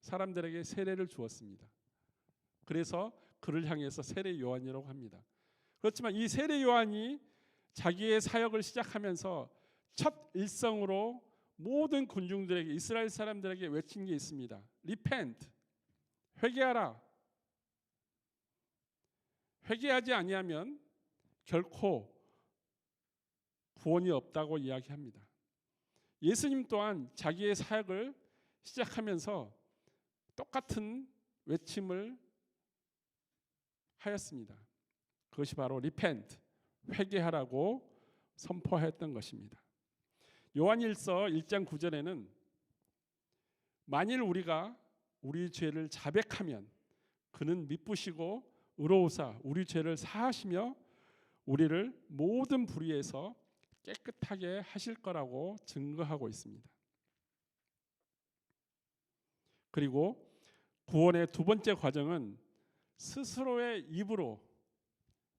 사람들에게 세례를 주었습니다. 그래서 그를 향해서 세례 요한이라고 합니다. 그렇지만 이 세례 요한이 자기의 사역을 시작하면서 첫 일성으로 모든 군중들에게, 이스라엘 사람들에게 외친 게 있습니다. Repent, 회개하라. 회개하지 아니하면 결코 구원이 없다고 이야기합니다. 예수님 또한 자기의 사역을 시작하면서 똑같은 외침을 하였습니다. 그것이 바로 repent, 회개하라고 선포했던 것입니다. 요한일서 1장 9절에는 만일 우리가 우리 죄를 자백하면 그는 미쁘시고 의로우사 우리 죄를 사하시며 우리를 모든 불의에서 깨끗하게 하실 거라고 증거하고 있습니다. 그리고 구원의 두 번째 과정은 스스로의 입으로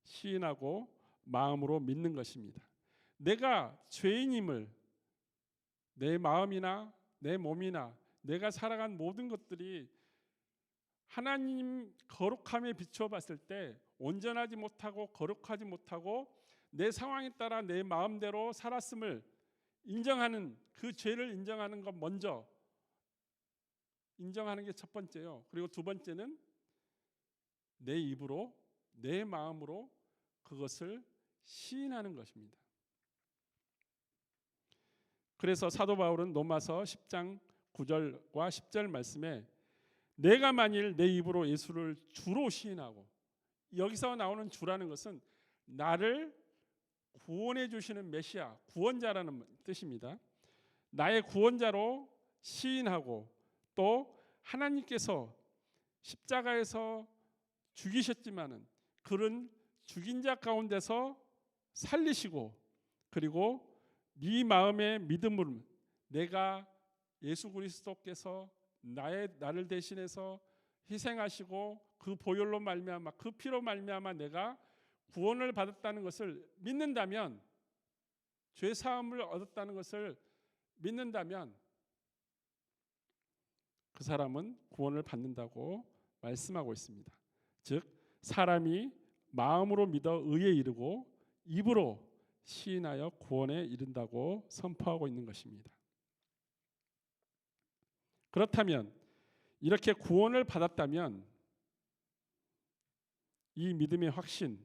시인하고 마음으로 믿는 것입니다. 내가 죄인임을 내 마음이나 내 몸이나 내가 살아간 모든 것들이 하나님 거룩함에 비추어 봤을 때 온전하지 못하고 거룩하지 못하고 내 상황에 따라 내 마음대로 살았음을 인정하는, 그 죄를 인정하는 것 먼저 인정하는 게 첫 번째요. 그리고 두 번째는 내 입으로 내 마음으로 그것을 시인하는 것입니다. 그래서 사도 바울은 로마서 10장 9절과 10절 말씀에 내가 만일 내 입으로 예수를 주로 시인하고, 여기서 나오는 주라는 것은 나를 구원해 주시는 메시아, 구원자라는 뜻입니다. 나의 구원자로 시인하고 또 하나님께서 십자가에서 죽이셨지만은 그는 죽인 자 가운데서 살리시고, 그리고 네 마음의 믿음으로 내가 예수 그리스도께서 나를 대신해서 희생하시고 그 보혈로 말미암아, 그 피로 말미암아 내가 구원을 받았다는 것을 믿는다면, 죄 사함을 얻었다는 것을 믿는다면 그 사람은 구원을 받는다고 말씀하고 있습니다. 즉 사람이 마음으로 믿어 의에 이르고 입으로 시인하여 구원에 이른다고 선포하고 있는 것입니다. 그렇다면 이렇게 구원을 받았다면 이 믿음의 확신,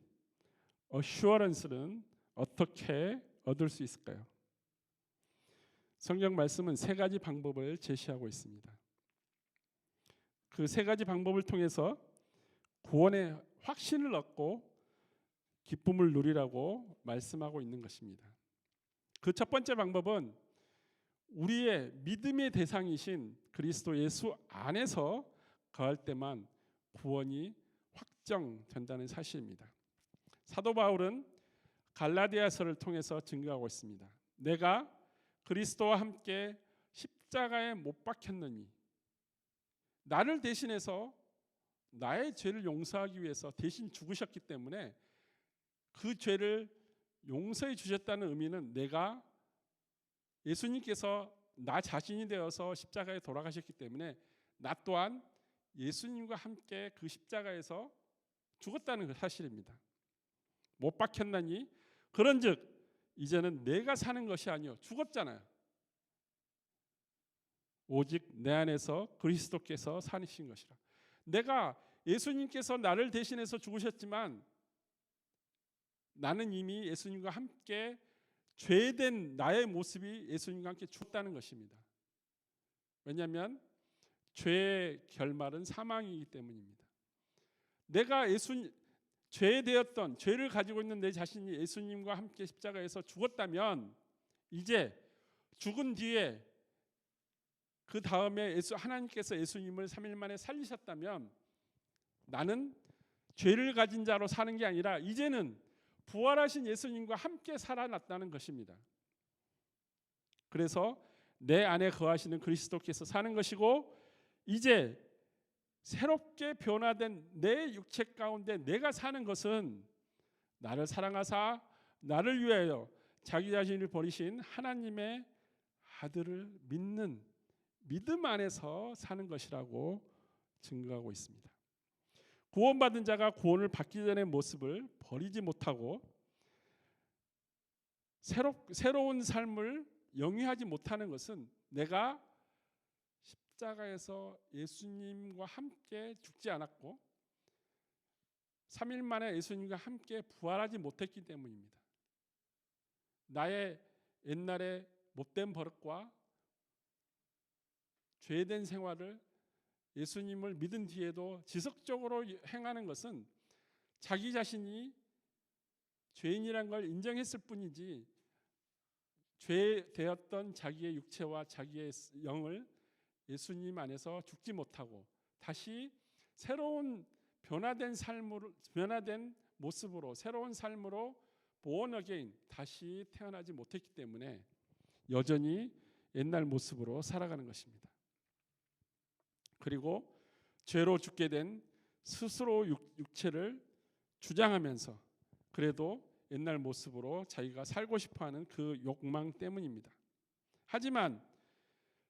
assurance는 어떻게 얻을 수 있을까요? 성경 말씀은 세 가지 방법을 제시하고 있습니다. 그 세 가지 방법을 통해서 구원의 확신을 얻고 기쁨을 누리라고 말씀하고 있는 것입니다. 그 첫 번째 방법은 우리의 믿음의 대상이신 그리스도 예수 안에서 거할 때만 구원이 입증된다는 사실입니다. 사도 바울은 갈라디아서를 통해서 증거하고 있습니다. 내가 그리스도와 함께 십자가에 못 박혔느니, 나를 대신해서 나의 죄를 용서하기 위해서 대신 죽으셨기 때문에 그 죄를 용서해 주셨다는 의미는 내가 예수님께서 나 자신이 되어서 십자가에 돌아가셨기 때문에 나 또한 예수님과 함께 그 십자가에서 죽었다는 그 사실입니다. 못 박혔나니 그런즉 이제는 내가 사는 것이 아니요 죽었잖아요. 오직 내 안에서 그리스도께서 사신 것이라. 내가 예수님께서 나를 대신해서 죽으셨지만 나는 이미 예수님과 함께 죄된 나의 모습이 예수님과 함께 죽었다는 것입니다. 왜냐하면 죄의 결말은 사망이기 때문입니다. 내가 죄되었던 죄를 가지고 있는 내 자신이 예수님과 함께 십자가에서 죽었다면 이제 죽은 뒤에 그 다음에 하나님께서 예수님을 3일 만에 살리셨다면 나는 죄를 가진 자로 사는 게 아니라 이제는 부활하신 예수님과 함께 살아났다는 것입니다. 그래서 내 안에 거하시는 그리스도께서 사는 것이고 이제 새롭게 변화된 내 육체 가운데 내가 사는 것은 나를 사랑하사 나를 위하여 자기 자신을 버리신 하나님의 아들을 믿는 믿음 안에서 사는 것이라고 증거하고 있습니다. 구원받은 자가 구원을 받기 전의 모습을 버리지 못하고 새로운 삶을 영위하지 못하는 것은 내가 십자가에서 예수님과 함께 죽지 않았고 3일 만에 예수님과 함께 부활하지 못했기 때문입니다. 나의 옛날의 못된 버릇과 죄된 생활을 예수님을 믿은 뒤에도 지속적으로 행하는 것은 자기 자신이 죄인이란 걸 인정했을 뿐이지 죄되었던 자기의 육체와 자기의 영을 예수님 안에서 죽지 못하고 다시 새로운 변화된 삶으로, 변화된 모습으로 새로운 삶으로 born again 다시 태어나지 못했기 때문에 여전히 옛날 모습으로 살아가는 것입니다. 그리고 죄로 죽게 된 스스로 육체를 주장하면서 그래도 옛날 모습으로 자기가 살고 싶어하는 그 욕망 때문입니다. 하지만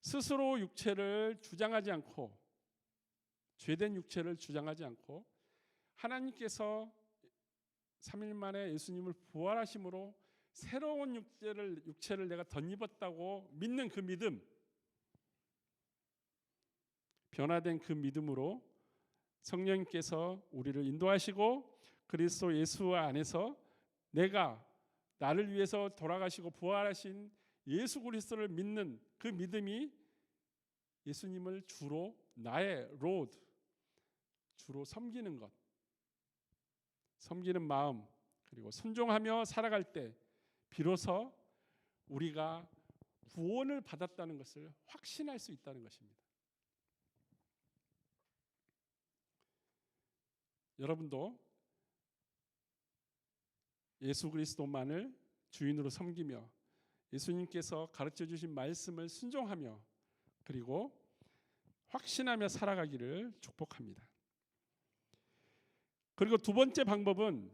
스스로 육체를 주장하지 않고 죄된 육체를 주장하지 않고 하나님께서 3일 만에 예수님을 부활하심으로 새로운 육체를 내가 덧입었다고 믿는 그 믿음, 변화된 그 믿음으로 성령님께서 우리를 인도하시고 그리스도 예수 안에서 내가 나를 위해서 돌아가시고 부활하신 예수 그리스도를 믿는 그 믿음이 예수님을 주로 나의 로드, 주로 섬기는 것, 섬기는 마음 그리고 순종하며 살아갈 때 비로소 우리가 구원을 받았다는 것을 확신할 수 있다는 것입니다. 여러분도 예수 그리스도만을 주인으로 섬기며 예수님께서 가르쳐 주신 말씀을 순종하며 그리고 확신하며 살아가기를 축복합니다. 그리고 두 번째 방법은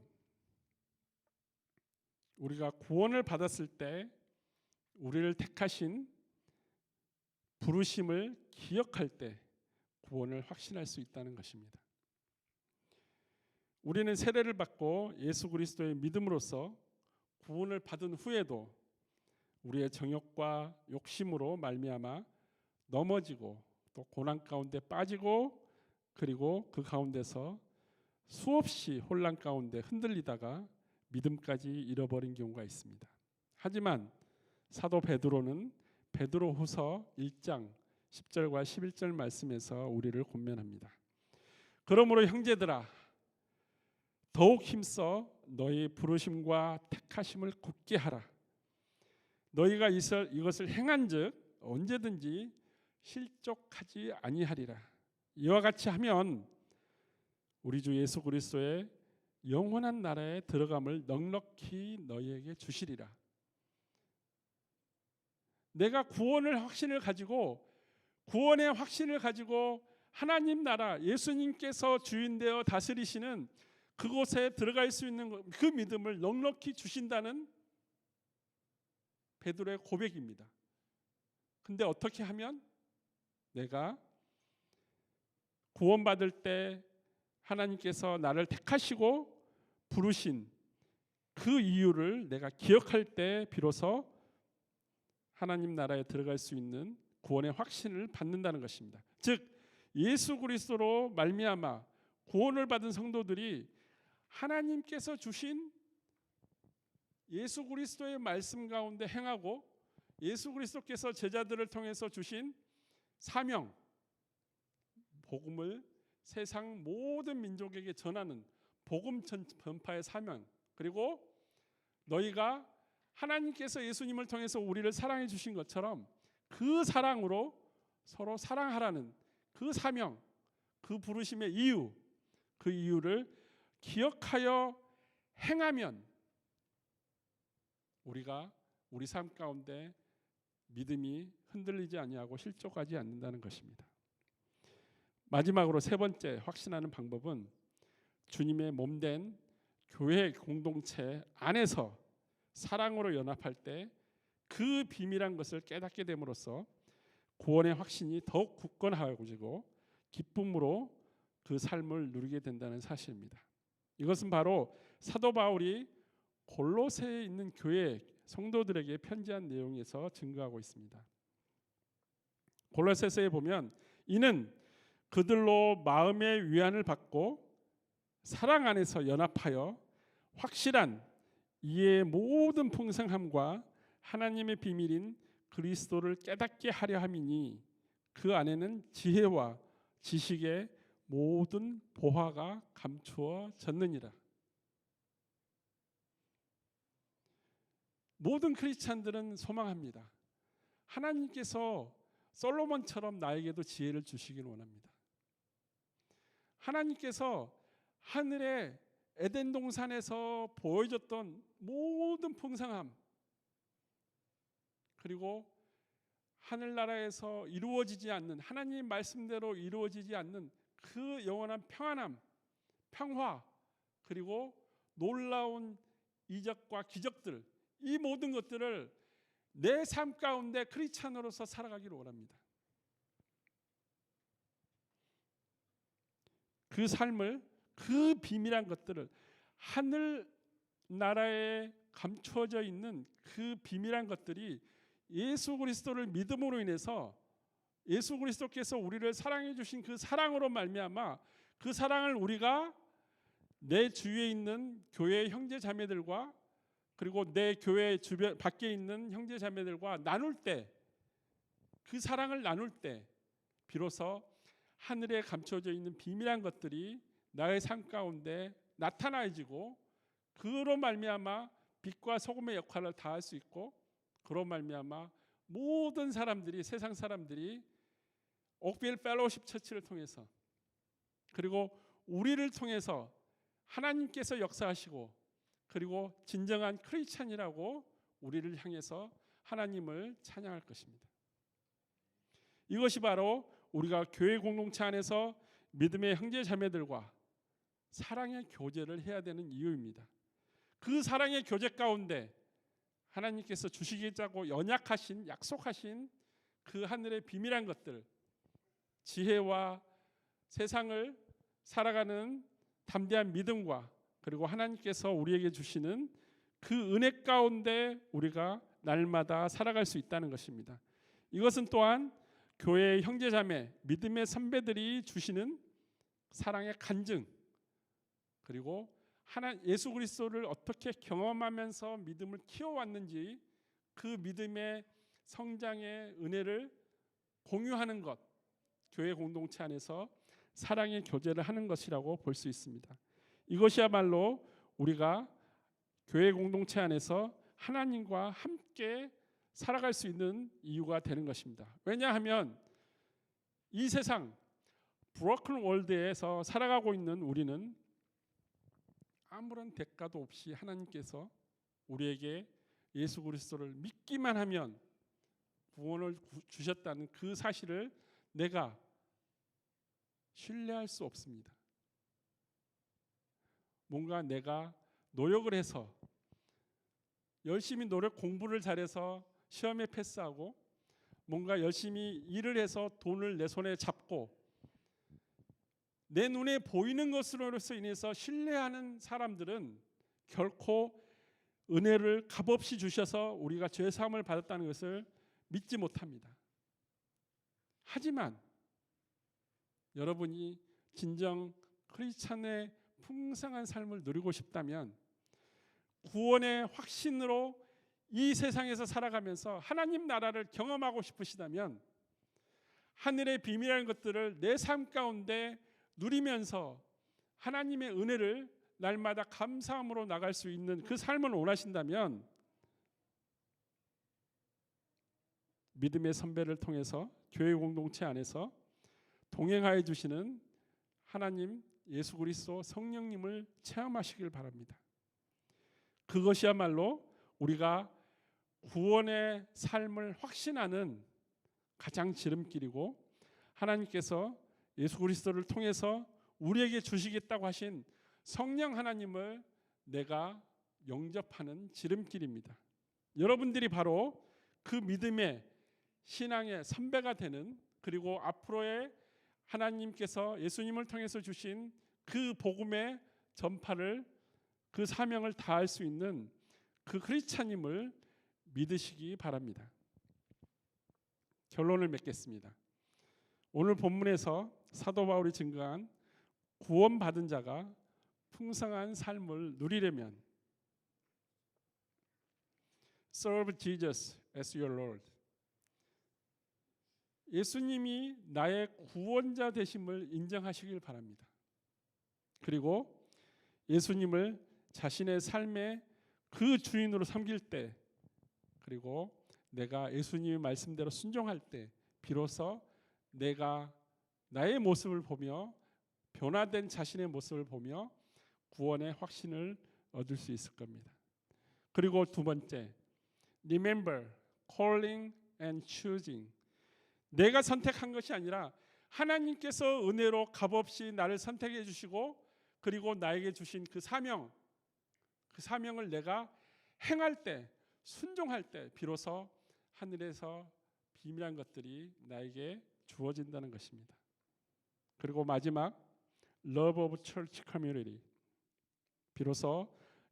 우리가 구원을 받았을 때 우리를 택하신 부르심을 기억할 때 구원을 확신할 수 있다는 것입니다. 우리는 세례를 받고 예수 그리스도의 믿음으로써 구원을 받은 후에도 우리의 정욕과 욕심으로 말미암아 넘어지고 또 고난 가운데 빠지고 그리고 그 가운데서 수없이 혼란 가운데 흔들리다가 믿음까지 잃어버린 경우가 있습니다. 하지만 사도 베드로는 베드로후서 1장 10절과 11절 말씀에서 우리를 권면합니다. 그러므로 형제들아 더욱 힘써 너희 부르심과 택하심을 굳게 하라. 너희가 이것을 행한즉 언제든지 실족하지 아니하리라. 이와 같이 하면 우리 주 예수 그리스도의 영원한 나라에 들어감을 넉넉히 너희에게 주시리라. 내가 구원의 확신을 가지고 하나님 나라, 예수님께서 주인되어 다스리시는 그곳에 들어갈 수 있는 그 믿음을 넉넉히 주신다는 베드로의 고백입니다. 근데 어떻게 하면 내가 구원받을 때 하나님께서 나를 택하시고 부르신 그 이유를 내가 기억할 때 비로소 하나님 나라에 들어갈 수 있는 구원의 확신을 받는다는 것입니다. 즉 예수 그리스도로 말미암아 구원을 받은 성도들이 하나님께서 주신 예수 그리스도의 말씀 가운데 행하고 예수 그리스도께서 제자들을 통해서 주신 사명, 복음을 세상 모든 민족에게 전하는 복음 전파의 사명, 그리고 너희가 하나님께서 예수님을 통해서 우리를 사랑해 주신 것처럼 그 사랑으로 서로 사랑하라는 그 사명, 그 부르심의 이유, 그 이유를 기억하여 행하면 우리가 우리 삶 가운데 믿음이 흔들리지 아니하고 실족하지 않는다는 것입니다. 마지막으로 세 번째 확신하는 방법은 주님의 몸된 교회 공동체 안에서 사랑으로 연합할 때 그 비밀한 것을 깨닫게 됨으로써 구원의 확신이 더욱 굳건하고 기쁨으로 그 삶을 누리게 된다는 사실입니다. 이것은 바로 사도 바울이 골로새에 있는 교회 성도들에게 편지한 내용에서 증거하고 있습니다. 골로새서에 보면 이는 그들로 마음의 위안을 받고 사랑 안에서 연합하여 확실한 이해의 모든 풍성함과 하나님의 비밀인 그리스도를 깨닫게 하려 함이니 그 안에는 지혜와 지식의 모든 보화가 감추어졌느니라. 모든 크리스찬들은 소망합니다. 하나님께서 솔로몬처럼 나에게도 지혜를 주시길 원합니다. 하나님께서 하늘의 에덴 동산에서 보여줬던 모든 풍성함, 그리고 하늘나라에서 이루어지지 않는 하나님 말씀대로 이루어지지 않는 그 영원한 평안함, 평화, 그리고 놀라운 이적과 기적들, 이 모든 것들을 내 삶 가운데 크리스찬으로서 살아가기를 원합니다. 그 삶을, 그 비밀한 것들을, 하늘 나라에 감추어져 있는 그 비밀한 것들이 예수 그리스도를 믿음으로 인해서 예수 그리스도께서 우리를 사랑해 주신 그 사랑으로 말미암아 그 사랑을 우리가 내 주위에 있는 교회 형제 자매들과 그리고 내 교회 주변 밖에 있는 형제 자매들과 나눌 때, 그 사랑을 나눌 때 비로소 하늘에 감춰져 있는 비밀한 것들이 나의 삶 가운데 나타나지고 그로 말미암아 빛과 소금의 역할을 다할 수 있고 그로 말미암아 모든 사람들이, 세상 사람들이 옥빌 펠로우십 처치를 통해서 그리고 우리를 통해서 하나님께서 역사하시고 그리고 진정한 크리스찬이라고 우리를 향해서 하나님을 찬양할 것입니다. 이것이 바로 우리가 교회 공동체 안에서 믿음의 형제 자매들과 사랑의 교제를 해야 되는 이유입니다. 그 사랑의 교제 가운데 하나님께서 주시겠다고 연약하신, 약속하신 그 하늘의 비밀한 것들, 지혜와 세상을 살아가는 담대한 믿음과 그리고 하나님께서 우리에게 주시는 그 은혜 가운데 우리가 날마다 살아갈 수 있다는 것입니다. 이것은 또한 교회의 형제자매, 믿음의 선배들이 주시는 사랑의 간증, 그리고 예수 그리스도를 어떻게 경험하면서 믿음을 키워왔는지 그 믿음의 성장의 은혜를 공유하는 것, 교회 공동체 안에서 사랑의 교제를 하는 것이라고 볼 수 있습니다. 이것이야말로 우리가 교회 공동체 안에서 하나님과 함께 살아갈 수 있는 이유가 되는 것입니다. 왜냐하면 이 세상 브로큰 월드에서 살아가고 있는 우리는 아무런 대가도 없이 하나님께서 우리에게 예수 그리스도를 믿기만 하면 구원을 주셨다는 그 사실을 내가 신뢰할 수 없습니다. 뭔가 내가 노력을 해서 열심히 공부를 잘해서 시험에 패스하고 뭔가 열심히 일을 해서 돈을 내 손에 잡고 내 눈에 보이는 것으로서 인해서 신뢰하는 사람들은 결코 은혜를 값없이 주셔서 우리가 죄 사함을 받았다는 것을 믿지 못합니다. 하지만 여러분이 진정 크리스찬의 풍성한 삶을 누리고 싶다면 구원의 확신으로 이 세상에서 살아가면서 하나님 나라를 경험하고 싶으시다면 하늘의 비밀이라는 것들을 내 삶 가운데 누리면서 하나님의 은혜를 날마다 감사함으로 나갈 수 있는 그 삶을 원하신다면 믿음의 선배를 통해서 교회 공동체 안에서 동행하여 주시는 하나님 예수 그리스도 성령님을 체험하시길 바랍니다. 그것이야말로 우리가 구원의 삶을 확신하는 가장 지름길이고 하나님께서 예수 그리스도를 통해서 우리에게 주시겠다고 하신 성령 하나님을 내가 영접하는 지름길입니다. 여러분들이 바로 그 믿음의 신앙의 선배가 되는 그리고 앞으로의 하나님께서 예수님을 통해서 주신 그 복음의 전파를 그 사명을 다할 수 있는 그 크리스찬임을 믿으시기 바랍니다. 결론을 맺겠습니다. 오늘 본문에서 사도 바울이 증거한 구원받은 자가 풍성한 삶을 누리려면 Serve Jesus as your Lord. 예수님이 나의 구원자 되심을 인정하시길 바랍니다. 그리고 예수님을 자신의 삶의 그 주인으로 섬길 때 그리고 내가 예수님의 말씀대로 순종할 때 비로소 내가 나의 모습을 보며 변화된 자신의 모습을 보며 구원의 확신을 얻을 수 있을 겁니다. 그리고 두 번째, remember, calling and choosing. 내가 선택한 것이 아니라 하나님께서 은혜로 값없이 나를 선택해 주시고 그리고 나에게 주신 그 사명을 내가 행할 때, 순종할 때 비로소 하늘에서 비밀한 것들이 나에게 주어진다는 것입니다. 그리고 마지막, love of church community. 비로소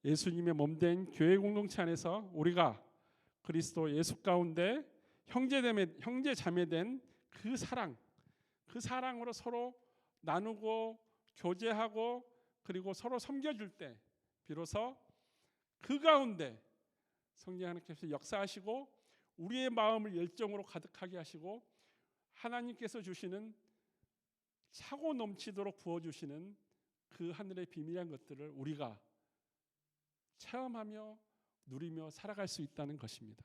예수님의 몸된 교회 공동체 안에서 우리가 그리스도 예수 가운데 형제 자매된 그 사랑으로 서로 나누고 교제하고 그리고 서로 섬겨줄 때 비로소 그 가운데 성령 하나님께서 역사하시고 우리의 마음을 열정으로 가득하게 하시고 하나님께서 주시는 차고 넘치도록 부어주시는 그 하늘의 비밀한 것들을 우리가 체험하며 누리며 살아갈 수 있다는 것입니다.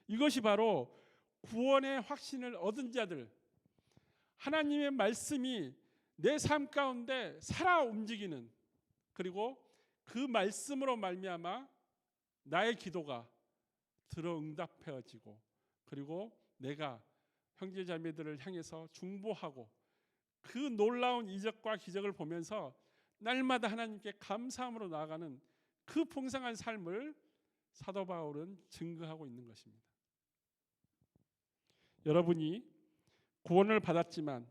이것이 바로 구원의 확신을 얻은 자들, 하나님의 말씀이 내 삶 가운데 살아 움직이는 그리고 그 말씀으로 말미암아 나의 기도가 들어 응답해지고 그리고 내가 형제자매들을 향해서 중보하고 그 놀라운 이적과 기적을 보면서 날마다 하나님께 감사함으로 나아가는 그 풍성한 삶을 사도 바울은 증거하고 있는 것입니다. 여러분이 구원을 받았지만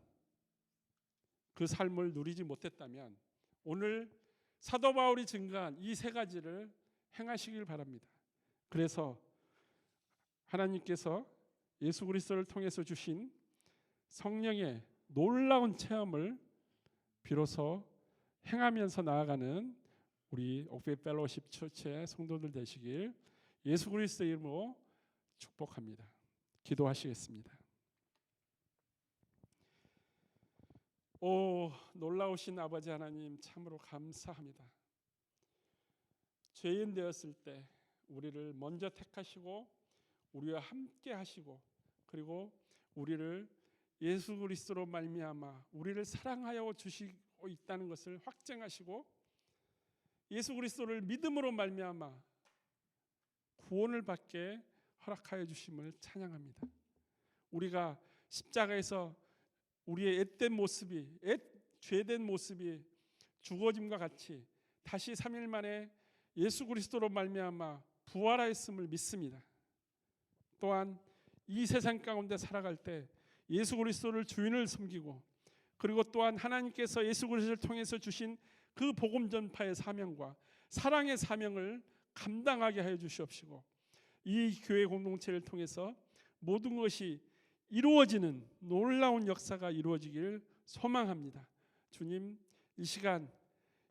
그 삶을 누리지 못했다면 오늘 사도 바울이 증거한 이 세 가지를 행하시길 바랍니다. 그래서 하나님께서 예수 그리스도를 통해서 주신 성령의 놀라운 체험을 비로소 행하면서 나아가는 우리 옥베이 펠로십 처치의 성도들 되시길 예수 그리스도의 이름으로 축복합니다. 기도하시겠습니다. 오 놀라우신 아버지 하나님 참으로 감사합니다. 죄인 되었을 때 우리를 먼저 택하시고 우리와 함께 하시고 그리고 우리를 예수 그리스도로 말미암아 우리를 사랑하여 주시고 있다는 것을 확증하시고 예수 그리스도를 믿음으로 말미암아 구원을 받게 허락하여 주심을 찬양합니다. 우리가 십자가에서 우리의 앳된 모습이 죄된 모습이 죽어짐과 같이 다시 3일 만에 예수 그리스도로 말미암아 부활하였음을 믿습니다. 또한 이 세상 가운데 살아갈 때 예수 그리스도를 주인을 섬기고 그리고 또한 하나님께서 예수 그리스도를 통해서 주신 그 복음 전파의 사명과 사랑의 사명을 감당하게 하여 주시옵시고 이 교회 공동체를 통해서 모든 것이 이루어지는 놀라운 역사가 이루어지길 소망합니다. 주님, 이 시간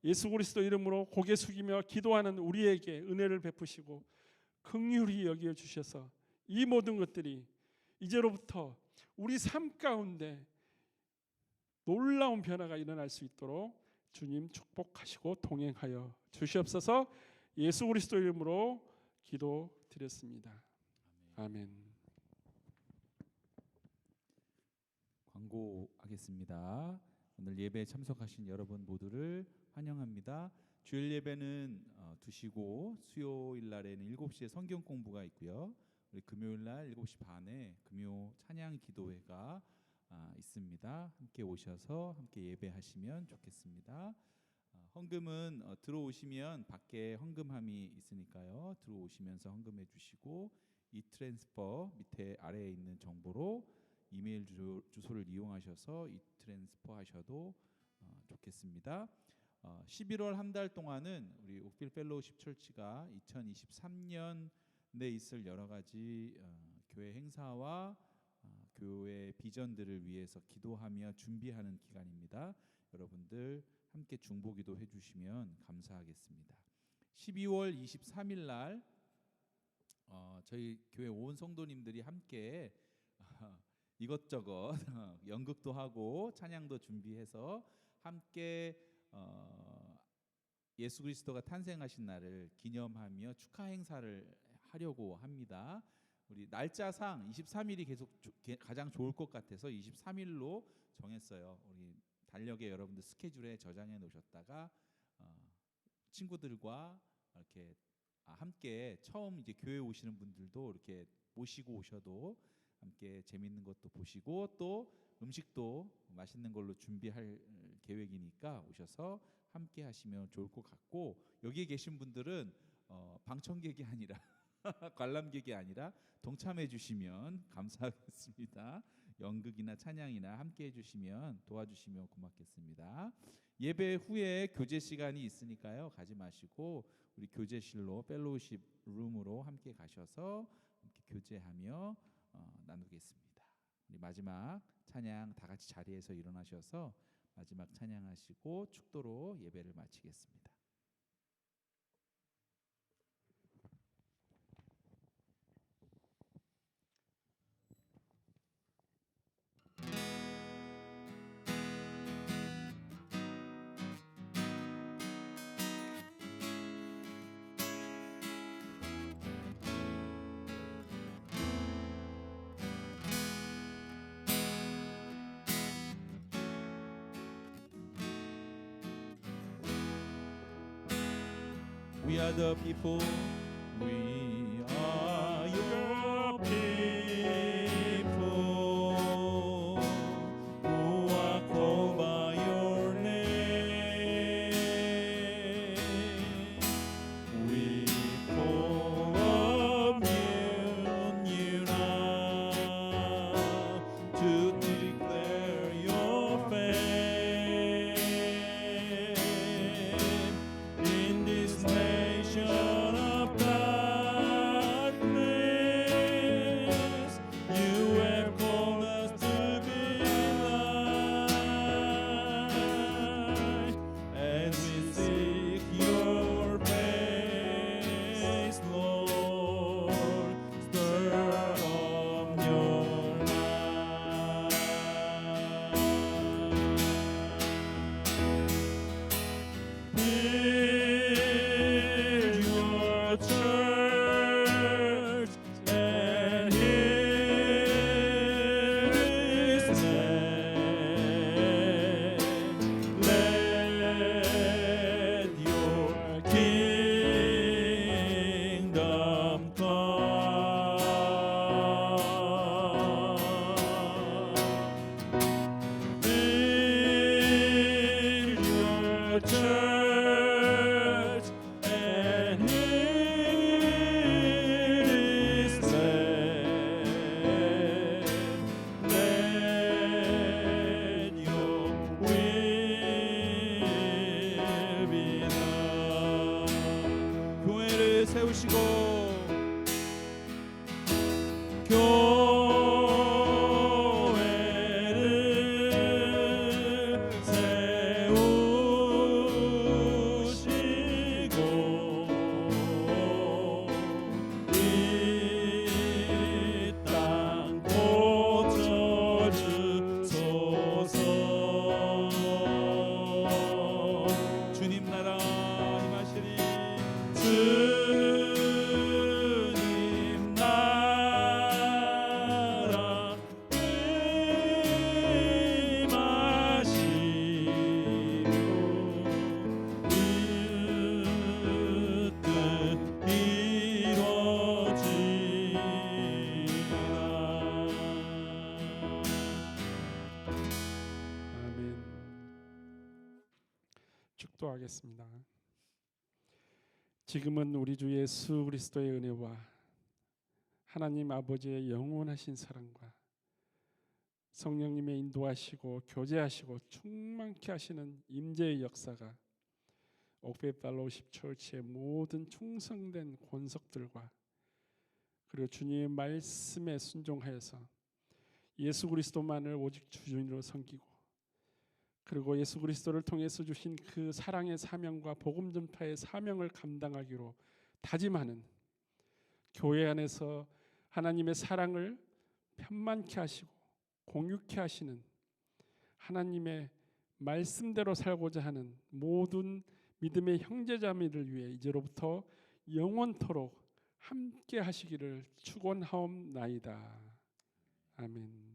예수 그리스도 이름으로 고개 숙이며 기도하는 우리에게 은혜를 베푸시고 긍휼히 여겨 주셔서 이 모든 것들이 이제로부터 우리 삶 가운데 놀라운 변화가 일어날 수 있도록 주님 축복하시고 동행하여 주시옵소서. 예수 그리스도 이름으로 기도드렸습니다. 아멘. 광고하겠습니다. 오늘 예배에 참석하신 여러분 모두를 환영합니다. 주일 예배는 2시고 수요일 날에는 7시에 성경 공부가 있고요. 우리 금요일 날 7시 반에 금요 찬양 기도회가 있습니다. 함께 오셔서 함께 예배하시면 좋겠습니다. 헌금은 들어오시면 밖에 헌금함이 있으니까요. 들어오시면서 헌금해 주시고 이 트랜스퍼 밑에 아래에 있는 정보로 이메일 주소를 이용하셔서 이 트랜스퍼 하셔도 좋겠습니다. 11월 한 달 동안은 우리 옥빌 펠로우십 철치가 2023년에 있을 여러 가지 교회 행사와 교회 비전들을 위해서 기도하며 준비하는 기간입니다. 여러분들 함께 중보기도 해주시면 감사하겠습니다. 12월 23일 날 저희 교회 온 성도님들이 함께 이것저것 연극도 하고 찬양도 준비해서 함께 예수 그리스도가 탄생하신 날을 기념하며 축하 행사를 하려고 합니다. 우리 날짜상 23일이 계속 가장 좋을 것 같아서 23일로 정했어요. 우리 달력에 여러분들 스케줄에 저장해 놓으셨다가 친구들과 이렇게 함께 처음 이제 교회 오시는 분들도 이렇게 모시고 오셔도 함께 재밌는 것도 보시고 또 음식도 맛있는 걸로 준비할 계획이니까 오셔서 함께 하시면 좋을 것 같고 여기에 계신 분들은 방청객이 아니라 관람객이 아니라 동참해 주시면 감사하겠습니다. 연극이나 찬양이나 함께 해주시면 도와주시면 고맙겠습니다. 예배 후에 교제 시간이 있으니까요. 가지 마시고 우리 교제실로 펠로우십 룸으로 함께 가셔서 함께 교제하며 나누겠습니다. 우리 마지막 찬양 다 같이 자리에서 일어나셔서 마지막 찬양하시고 축도로 예배를 마치겠습니다. We are the people. We are your people who are called by your name. We call upon you now to declare your fame in this nation of God. 축도하겠습니다. 지금은 우리 주 예수 그리스도의 은혜와 하나님 아버지의 영원하신 사랑과 성령님의 인도하시고 교제하시고 충만케 하시는 임재의 역사가 옥베이 펠로우십 처치의 모든 충성된 권속들과 그리고 주님의 말씀에 순종하여서 예수 그리스도만을 오직 주님으로 섬기고 그리고 예수 그리스도를 통해서 주신 그 사랑의 사명과 복음 전파의 사명을 감당하기로 다짐하는 교회 안에서 하나님의 사랑을 편만케 하시고 공유케 하시는 하나님의 말씀대로 살고자 하는 모든 믿음의 형제자매를 위해 이제로부터 영원토록 함께 하시기를 축원하옵나이다. 아멘.